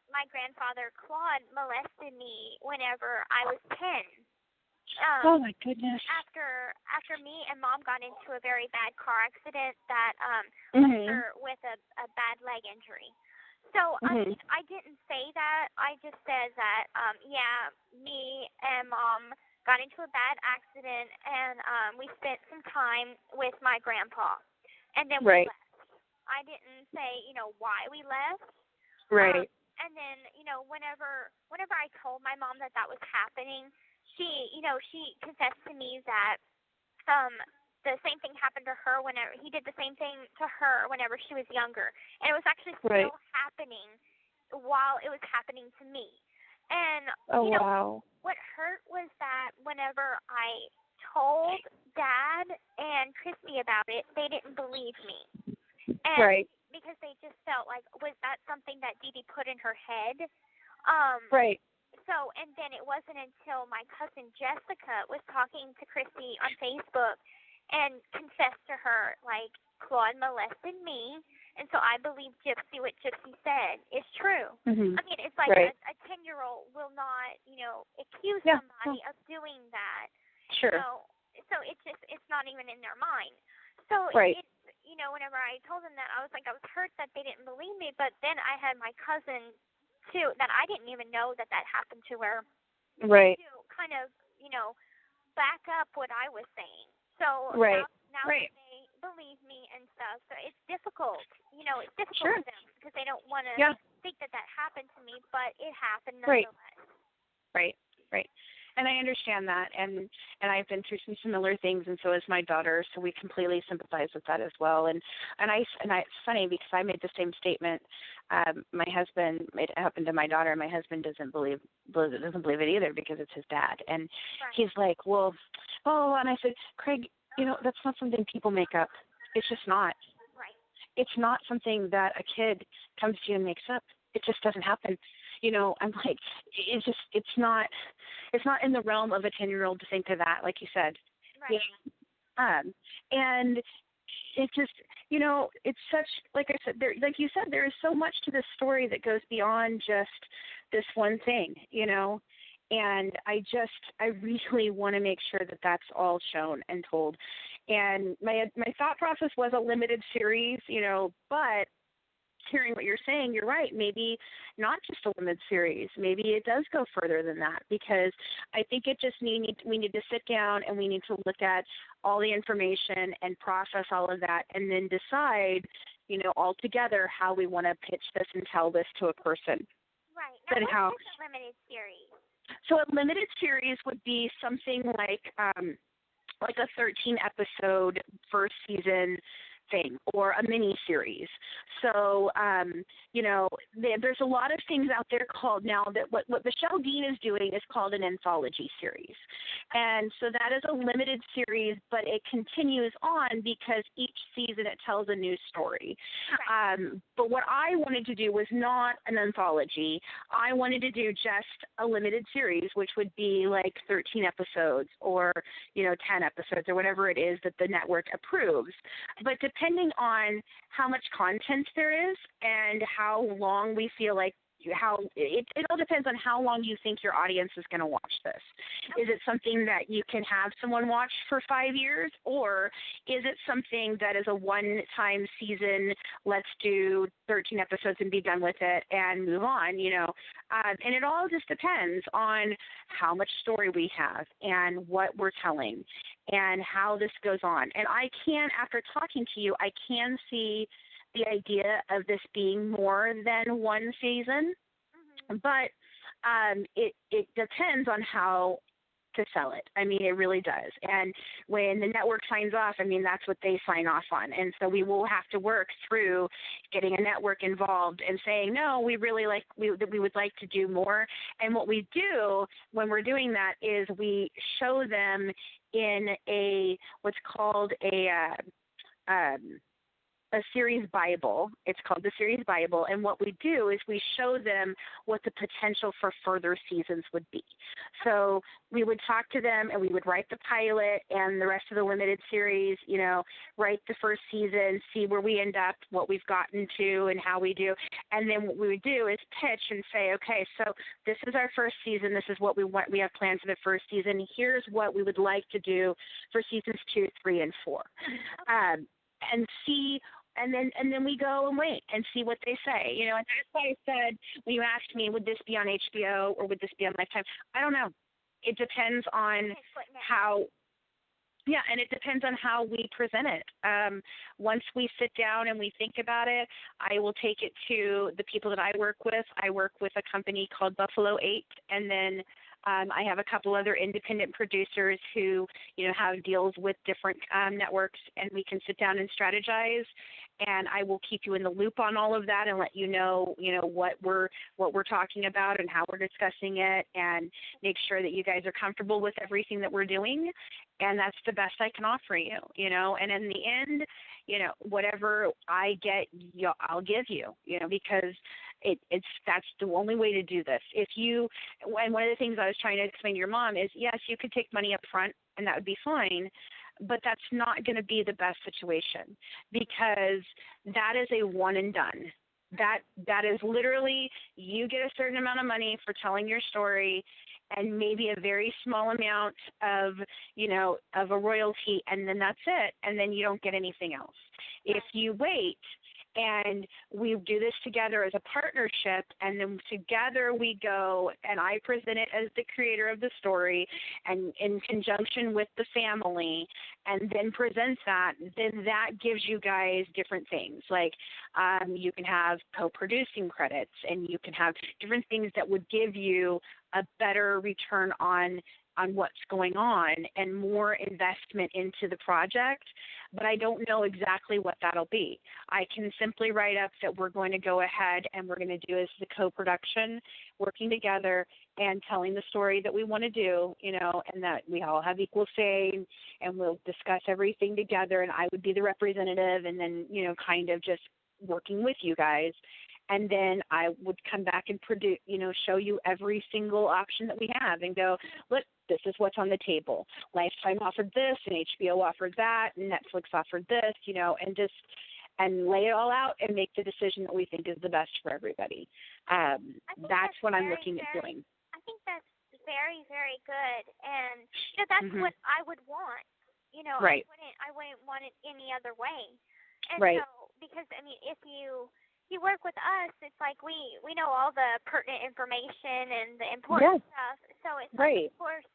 my grandfather Claude molested me whenever I was 10. Oh my goodness! After me and Mom got into a very bad car accident that left her with a bad leg injury. So I didn't say that. I just said that me and Mom got into a bad accident, and we spent some time with my grandpa, and then we left. I didn't say why we left. Right. And then whenever I told my mom that was happening, she confessed to me that the same thing happened to her whenever he did the same thing to her whenever she was younger, and it was actually still happening while it was happening to me. And what hurt was that whenever I told Dad and Christy about it, they didn't believe me. And because they just felt like, was that something that Dee Dee put in her head? So, and then it wasn't until my cousin Jessica was talking to Christy on Facebook and confessed to her, like, Claude molested me, and so I believe what Gypsy said is true. I mean, it's like a 10-year-old will not, accuse somebody of doing that. Sure. So it's not even in their mind. So it's, whenever I told them that, I was hurt that they didn't believe me, but then I had my cousin too, that I didn't even know that happened to her. To kind of, back up what I was saying. So now they believe me and stuff. So it's difficult. It's difficult for them because they don't want to think that happened to me, but it happened nonetheless. Right. And I understand that, and I've been through some similar things, and so has my daughter. So we completely sympathize with that as well. And it's funny because I made the same statement. My husband made it happen to my daughter. And my husband doesn't believe it either because it's his dad. And he's like, well, oh, and I said, Craig, that's not something people make up. It's just not. Right. It's not something that a kid comes to you and makes up. It just doesn't happen. I'm like, it's not in the realm of a 10-year-old to think of that, like you said. Right. And it just, it's such, like I said, like you said, there is so much to this story that goes beyond just this one thing, and I really want to make sure that that's all shown and told. And my thought process was a limited series, but hearing what you're saying, you're right. Maybe not just a limited series. Maybe it does go further than that, because I think it just we need to sit down and we need to look at all the information and process all of that, and then decide, all together how we want to pitch this and tell this to a person. Right. Now, what is a limited series? So a limited series would be something like a 13-episode first season thing, or a mini series. So, there's a lot of things out there called now that what Michelle Dean is doing is called an anthology series. And so that is a limited series, but it continues on because each season it tells a new story. But what I wanted to do was not an anthology. I wanted to do just a limited series, which would be like 13 episodes or, 10 episodes or whatever it is that the network approves. But depending on how much content there is and how long we feel like it all depends on how long you think your audience is going to watch this. Is it something that you can have someone watch for 5 years, or is it something that is a one-time season, let's do 13 episodes and be done with it and move on, and it all just depends on how much story we have and what we're telling and how this goes on. And after talking to you, I can see the idea of this being more than one season, but it depends on how to sell it. I mean, it really does. And when the network signs off, that's what they sign off on. And so we will have to work through getting a network involved and saying, no, we really we would like to do more. And what we do when we're doing that is we show them in what's called a series Bible. It's called the series Bible. And what we do is we show them what the potential for further seasons would be. So we would talk to them and we would write the pilot and the rest of the limited series, write the first season, see where we end up, what we've gotten to and how we do. And then what we would do is pitch and say, okay, so this is our first season. This is what we want. We have planned for the first season. Here's what we would like to do for seasons 2, 3, and 4. And see. And then we go and wait and see what they say, and that's why I said when you asked me, would this be on HBO or would this be on Lifetime? I don't know. It depends on and it depends on how we present it. Once we sit down and we think about it, I will take it to the people that I work with. I work with a company called Buffalo 8, and then I have a couple other independent producers who, have deals with different networks, and we can sit down and strategize. And I will keep you in the loop on all of that and let you know, what we're talking about and how we're discussing it, and make sure that you guys are comfortable with everything that we're doing. And that's the best I can offer you, And in the end, whatever I get, I'll give you, because that's the only way to do this. And one of the things I was trying to explain to your mom is, yes, you could take money up front and that would be fine, but that's not going to be the best situation, because that is a one and done. That is literally, you get a certain amount of money for telling your story and maybe a very small amount of a royalty, and then that's it. And then you don't get anything else. If you wait and we do this together as a partnership, and then together we go and I present it as the creator of the story and in conjunction with the family, and then present that, then that gives you guys different things. Like you can have co-producing credits, and you can have different things that would give you a better return on what's going on and more investment into the project, but I don't know exactly what that'll be. I can simply write up that we're going to go ahead and we're going to do as the co-production, working together and telling the story that we want to do, and that we all have equal say, and we'll discuss everything together, and I would be the representative, and then, kind of just working with you guys. And then I would come back and produce, show you every single option that we have and go, look, this is what's on the table. Lifetime offered this, and HBO offered that, and Netflix offered this, and lay it all out and make the decision that we think is the best for everybody. That's what I'm looking at doing. I think that's very, very good, and that's what I would want. Right. I wouldn't want it any other way. And right. so, because if you work with us, it's like we know all the pertinent information and the important stuff. So it's right. Like, of course,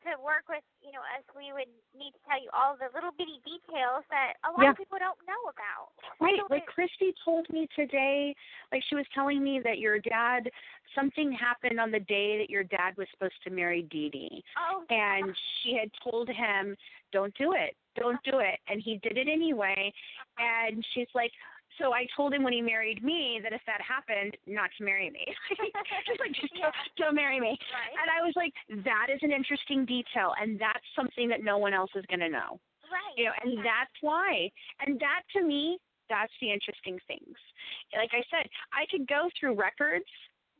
to work with us, we would need to tell you all the little bitty details that a lot of people don't know about. Right. So like Christy told me today, like she was telling me that your dad, something happened on the day that your dad was supposed to marry Dee Dee. Oh. And she had told him, don't do it. Don't do it. And he did it anyway. And she's like, so I told him when he married me that if that happened, not to marry me. just don't marry me. Right. And I was like, that is an interesting detail, and that's something that no one else is going to know. Right. And that's why. And that, to me, that's the interesting things. Like I said, I could go through records.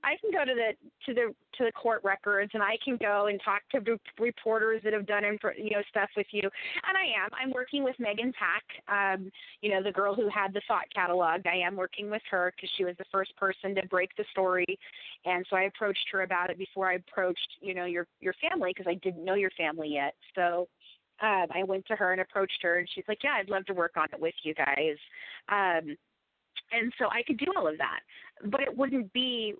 I can go to the court records, and I can go and talk to the reporters that have done stuff with you. And I'm working with Megan Pack, the girl who had the thought catalog. I am working with her because she was the first person to break the story, and so I approached her about it before I approached your family, because I didn't know your family yet. So I went to her and approached her, and she's like, yeah, I'd love to work on it with you guys. And so I could do all of that, but it wouldn't be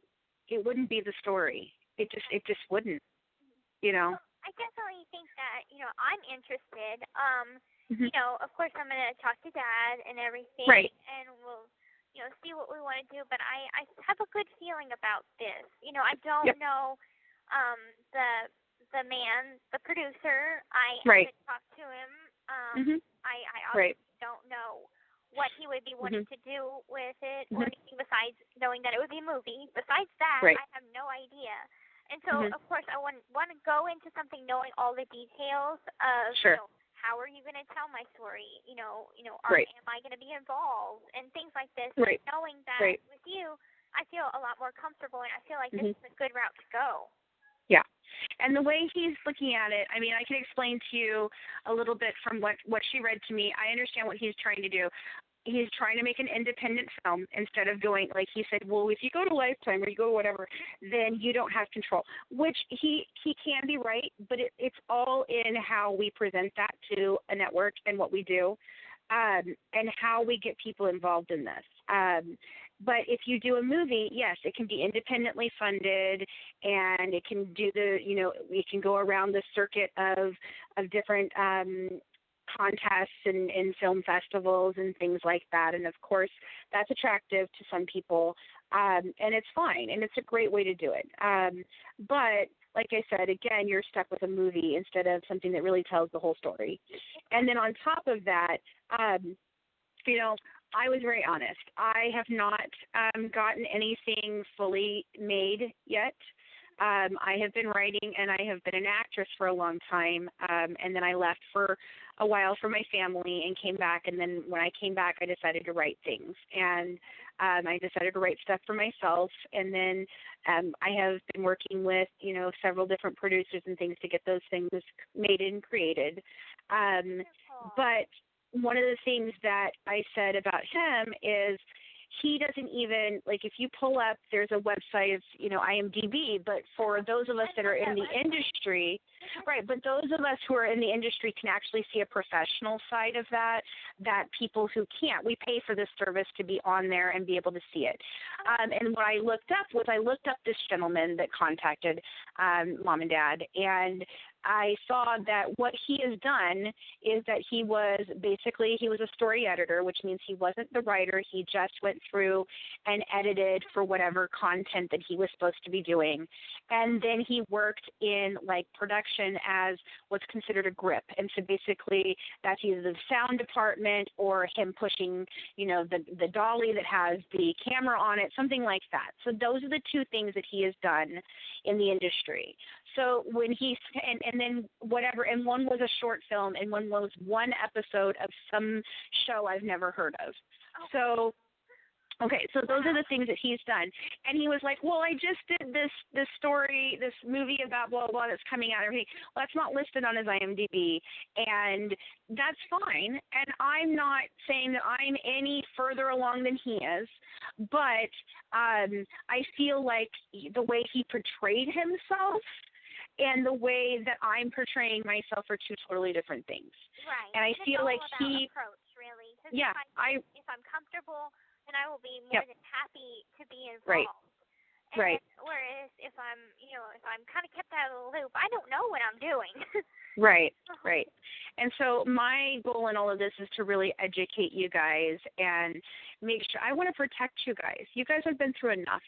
the story. It just wouldn't, Well, I definitely think that, I'm interested. Of course I'm going to talk to Dad and everything. Right. And we'll, see what we want to do. But I have a good feeling about this. I don't know the man, the producer. I haven't talked to him. I obviously don't know what he would be wanting to do with it or anything besides knowing that it would be a movie. Besides that, I have no idea. And so, of course, I want to go into something knowing all the details of, how are you going to tell my story? Am I going to be involved? And things like this. Right. Knowing that with you, I feel a lot more comfortable, and I feel like this is a good route to go. Yeah. And the way he's looking at it, I mean, I can explain to you a little bit from what she read to me. I understand what he's trying to do. He's trying to make an independent film instead of going, like he said, well, if you go to Lifetime or you go to whatever, then you don't have control, which he can be right, but it's all in how we present that to a network and what we do, and how we get people involved in this. But if you do a movie, yes, it can be independently funded, and it can do it can go around the circuit of different contests and film festivals and things like that. And of course, that's attractive to some people, and it's fine, and it's a great way to do it. But like I said, again, you're stuck with a movie instead of something that really tells the whole story. And then on top of that, I was very honest. I have not gotten anything fully made yet. I have been writing, and I have been an actress for a long time, and then I left for a while for my family and came back, and then when I came back, I decided to write things, and I decided to write stuff for myself, and then I have been working with, several different producers and things to get those things made and created. But one of the things that I said about him is he doesn't even, like, if you pull up, there's a website of, IMDb, but for those of us that are in the industry, right, but those of us who are in the industry can actually see a professional side of that people who can't. We pay for this service to be on there and be able to see it. And what I looked up was this gentleman that contacted Mom and Dad, and I saw that what he has done is that he was a story editor, which means he wasn't the writer. He just went through and edited for whatever content that he was supposed to be doing. And then he worked in like production as what's considered a grip. And so basically that's either the sound department or him pushing, the dolly that has the camera on it, something like that. So those are the two things that he has done in the industry. So when and then whatever, and one was a short film and one was one episode of some show I've never heard of. So those are the things that he's done. And he was like, well, I just did this story, this movie about blah, blah, blah that's coming out. Well, that's not listed on his IMDb, and that's fine. And I'm not saying that I'm any further along than he is, but I feel like the way he portrayed himself and the way that I'm portraying myself are two totally different things. Right. And I feel like approach, really. Yeah. If I'm comfortable, then I will be more than happy to be involved. Right. Right. Whereas if I'm kind of kept out of the loop, I don't know what I'm doing. Right. Right. And so my goal in all of this is to really educate you guys and make sure. I want to protect you guys. You guys have been through enough.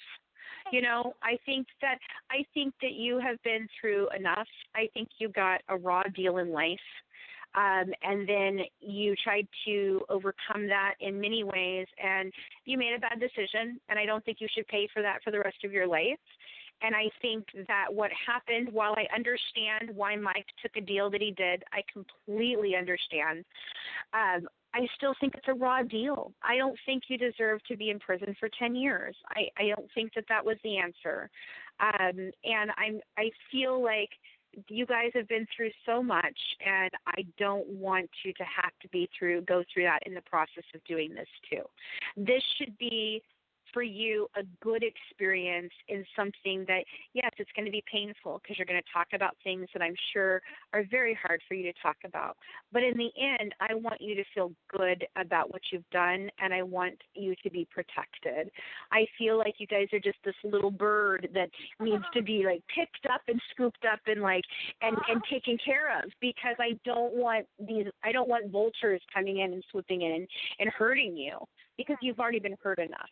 I think that you have been through enough. I think you got a raw deal in life. And then you tried to overcome that in many ways, and you made a bad decision, and I don't think you should pay for that for the rest of your life. And I think that what happened, while I understand why Mike took a deal that he did, I completely understand. I still think it's a raw deal. I don't think you deserve to be in prison for 10 years. I don't think that was the answer. And I feel like you guys have been through so much, and I don't want you to have to go through that in the process of doing this too. This should be for you a good experience in something that, yes, it's going to be painful because you're going to talk about things that I'm sure are very hard for you to talk about. But in the end, I want you to feel good about what you've done, and I want you to be protected. I feel like you guys are just this little bird that needs to be like picked up and scooped up and and taken care of, because I don't want vultures coming in and swooping in and hurting you, because you've already been hurt enough.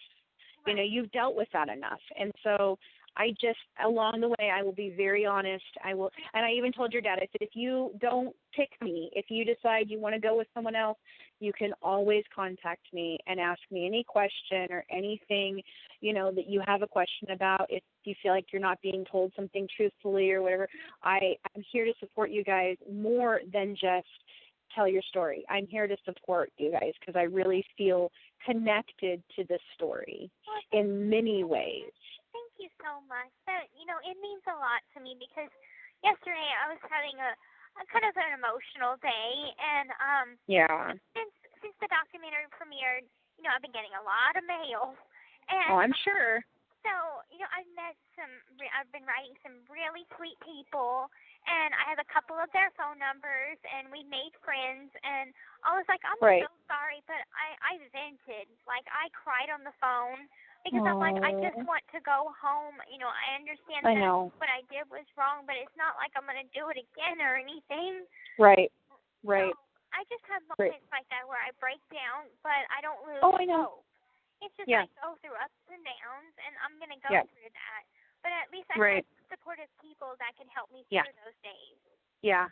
You've dealt with that enough. And so along the way, I will be very honest. And I even told your dad, I said, if you don't pick me, if you decide you want to go with someone else, you can always contact me and ask me any question or anything, that you have a question about. If you feel like you're not being told something truthfully or whatever, I'm here to support you guys more than just tell your story. I'm here to support you guys because I really feel connected to this story in many ways. Thank you so much. That, it means a lot to me, because yesterday I was having a kind of an emotional day, and since the documentary premiered, I've been getting a lot of mail. And I'm sure. So, I've been writing some really sweet people, and I have a couple of their phone numbers, and we made friends, and I was like, I'm so sorry, but I vented. Like, I cried on the phone, because I'm like, I just want to go home. I understand that what I did was wrong, but it's not like I'm going to do it again or anything. Right. So I just have moments like that where I break down, but I don't lose hope. It's just I go through ups and downs, and I'm going to go through that. But at least I have supportive people that can help me through those days. Yeah.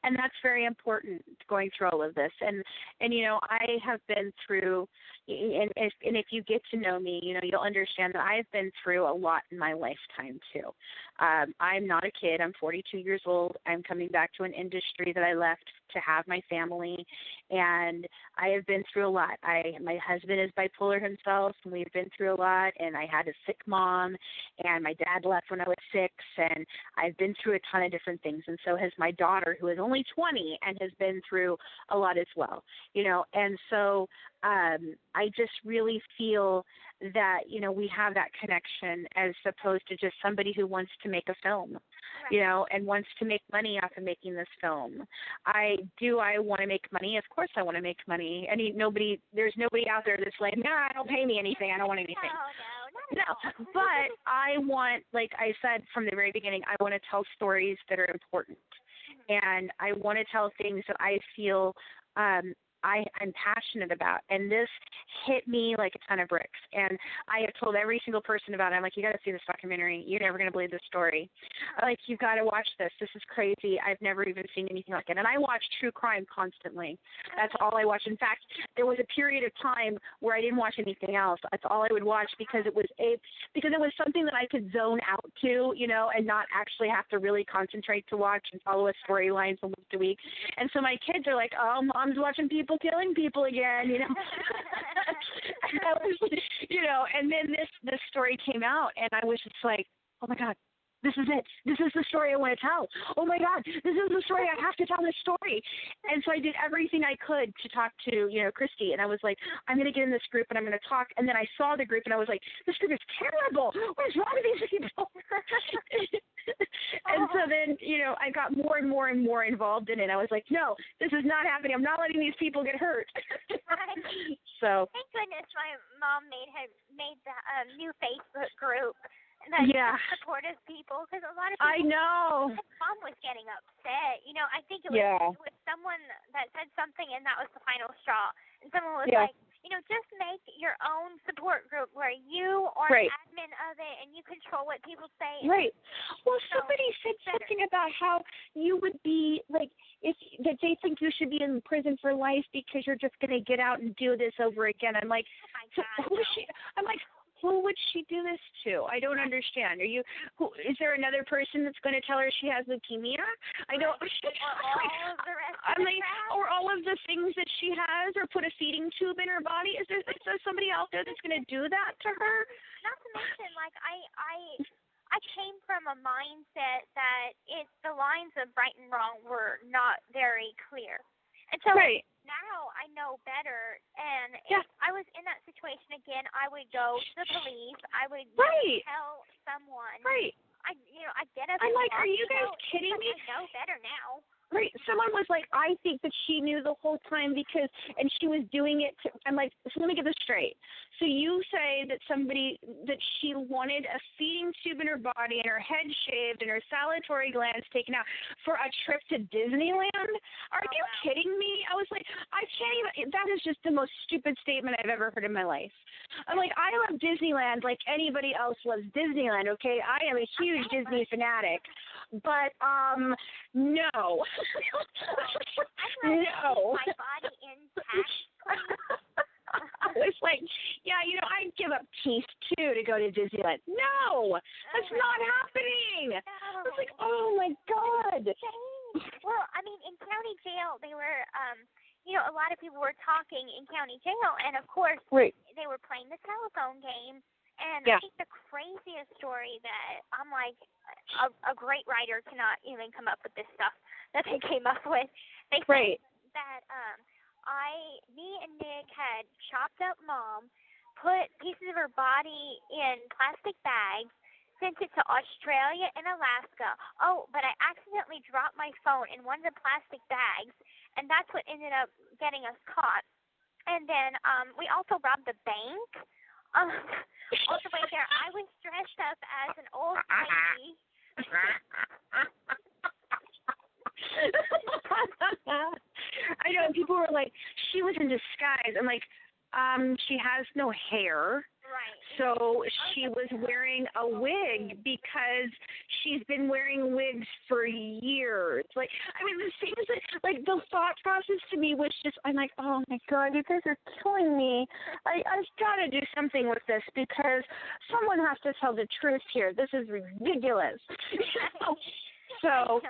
And that's very important, going through all of this. And I have been through, and if you get to know me, you'll understand that I've been through a lot in my lifetime too. I'm not a kid. I'm 42 years old. I'm coming back to an industry that I left to have my family, and I have been through a lot. My husband is bipolar himself, and we've been through a lot, and I had a sick mom, and my dad left when I was 6, and I've been through a ton of different things, and so has my daughter, who is only only 20 and has been through a lot as well, and so I just really feel that, we have that connection as opposed to just somebody who wants to make a film, and wants to make money off of making this film. I want to make money? Of course I want to make money. There's nobody out there that's like, no, don't pay me anything. I don't want anything. No, but I want, like I said from the very beginning, I want to tell stories that are important. And I want to tell things that I feel I'm passionate about. And this hit me like a ton of bricks. And I have told every single person about it. I'm like, you got to see this documentary. You're never going to believe this story. Like, you've got to watch this. This is crazy. I've never even seen anything like it. And I watch true crime constantly. That's all I watch. In fact, there was a period of time where I didn't watch anything else. That's all I would watch because it was something that I could zone out to, and not actually have to really concentrate to watch and follow a storyline from week to week. And so my kids are like, oh, Mom's watching people killing people again, and I was, and then this story came out, and I was just like, oh my God, this is it. This is the story I want to tell. Oh my God, this is the story. I have to tell this story. And so I did everything I could to talk to, Christy. And I was like, I'm going to get in this group and I'm going to talk. And then I saw the group and I was like, this group is terrible. What is wrong with these people? And so then, I got more and more and more involved in it. I was like, no, this is not happening. I'm not letting these people get hurt. So thank goodness my mom made the new Facebook group. That supportive people, because a lot of people, I know. Mom was getting upset. I think it was, it was someone that said something, and that was the final straw. And someone was like, just make your own support group where you are admin of it and you control what people say. Right. Well, somebody said something about how you would be like, that they think you should be in prison for life because you're just going to get out and do this over again. I'm like, who would she do this to? I don't understand. Is there another person that's going to tell her she has leukemia? I don't. Or all of the things that she has, or put a feeding tube in her body. Is there somebody out there that's going to do that to her? Not to mention, I came from a mindset that the lines of right and wrong were not very clear. And so now I know better, and if I was in that situation again, I would go to the police. I would tell someone. Right. I get up. I'm like, are you guys kidding me? I know better now. Right. Someone was like, I think that she knew the whole time and she was doing it I'm like, so let me get this straight. So you say that she wanted a feeding tube in her body and her head shaved and her salivary glands taken out for a trip to Disneyland? Are you kidding me? I was like, I can't even, that is just the most stupid statement I've ever heard in my life. I'm like, I love Disneyland like anybody else loves Disneyland, okay? I am a huge Disney fanatic. But, no. No. My body intact. I was like, I'd give up teeth too to go to Disneyland. No, that's not happening. No. I was like, oh my God. Well, I mean, in county jail, they were, a lot of people were talking in county jail, and of course, they were playing the telephone game. And I think the craziest story that I'm like, a great writer cannot even come up with this stuff that they came up with. They said that me and Nick had chopped up Mom, put pieces of her body in plastic bags, sent it to Australia and Alaska. Oh, but I accidentally dropped my phone in one of the plastic bags, and that's what ended up getting us caught. And then we also robbed the bank. All the way there, I was dressed up as an old lady. I know, people were like, she was in disguise. I'm like, she has no hair. Right. So she was wearing a wig because she's been wearing wigs for years. Like, I mean, the things that, like, the thought process to me was just, I'm like, oh my God, you guys are killing me. I've got to do something with this because someone has to tell the truth here. This is ridiculous. So. I know.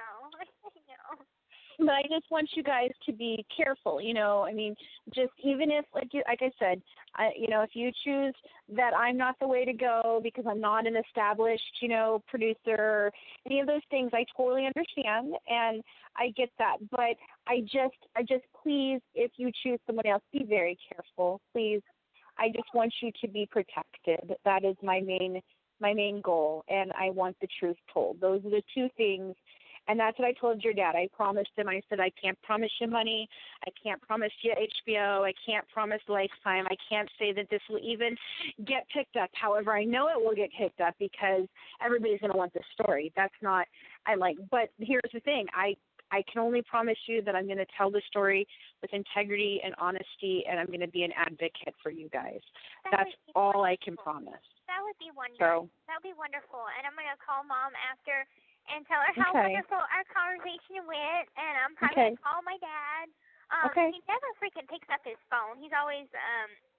But I just want you guys to be careful, I mean, just even if, like I said, if you choose that I'm not the way to go because I'm not an established, producer, any of those things, I totally understand, and I get that. But I just please, if you choose someone else, be very careful, please. I just want you to be protected. That is my main goal, and I want the truth told. Those are the two things. And that's what I told your dad. I promised him. I said, I can't promise you money. I can't promise you HBO. I can't promise Lifetime. I can't say that this will even get picked up. However, I know it will get picked up because everybody's going to want this story. That's not, but here's the thing. I can only promise you that I'm going to tell the story with integrity and honesty, and I'm going to be an advocate for you guys. That's all I can promise. That would be wonderful. That would be wonderful. And I'm going to call Mom after and tell her how wonderful our conversation went, and I'm probably going to call my dad. He never freaking picks up his phone. He's always,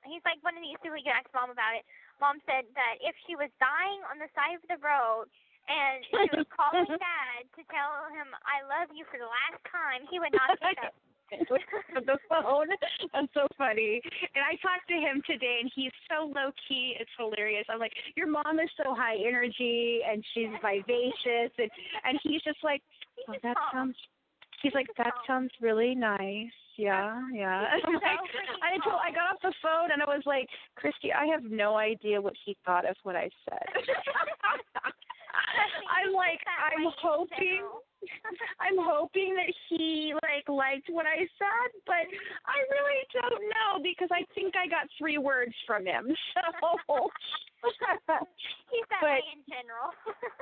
he's like one of these people, you can ask Mom about it. Mom said that if she was dying on the side of the road and she was calling Dad to tell him, I love you for the last time, he would not pick up the phone. That's so funny. And I talked to him today, and he's so low-key. It's hilarious. I'm like, your mom is so high energy, and she's vivacious, and he's just like, oh, that sounds, he's like, that sounds really nice. Yeah. I'm like, I got off the phone, and I was like, Christy, I have no idea what he thought of what I said. I'm like, I'm hoping that he liked what I said, but I really don't know because I think I got 3 words from him. So he's that way in general.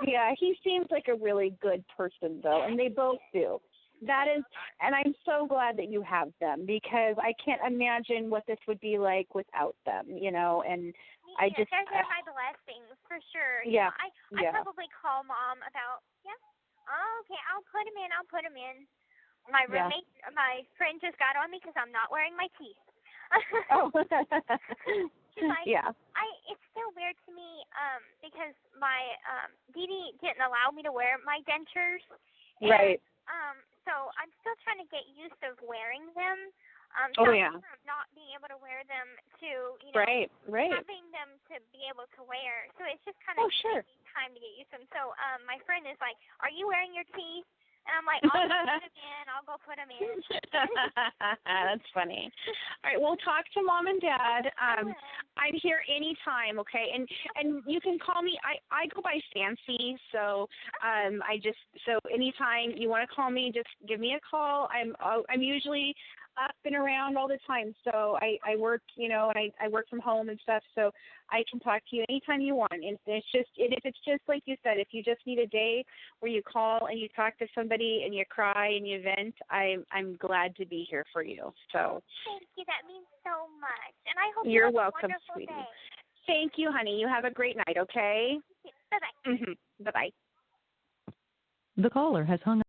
Yeah, he seems like a really good person though, and they both do. That is, and I'm so glad that you have them because I can't imagine what this would be like without them, and I just they're my blessings for sure. Yeah. I probably call Mom about okay, I'll put him in. My roommate, my friend just got on me because I'm not wearing my teeth. Oh. She's like, yeah. It's still weird to me because my Dee didn't allow me to wear my dentures. Right. So I'm still trying to get used to wearing them. Not being able to wear them to, right. having them to be able to wear. So it's just kind of time to get used to them. So my friend is like, are you wearing your teeth? And I'm like, I'll go put them in. That's funny. All right, we'll talk to Mom and Dad. I'm here anytime, okay? And you can call me. I go by Fancy, so so anytime you want to call me, just give me a call. I'm usually up and around all the time, so I work, and I work from home and stuff, so I can talk to you anytime you want. And if it's just like you said, if you just need a day where you call and you talk to somebody and you cry and you vent, I'm glad to be here for you. So thank you. That means so much, and I hope you're you have welcome, a wonderful sweetie. day. Thank you, honey. You have a great night. Okay. Bye bye. Bye bye. The caller has hung up.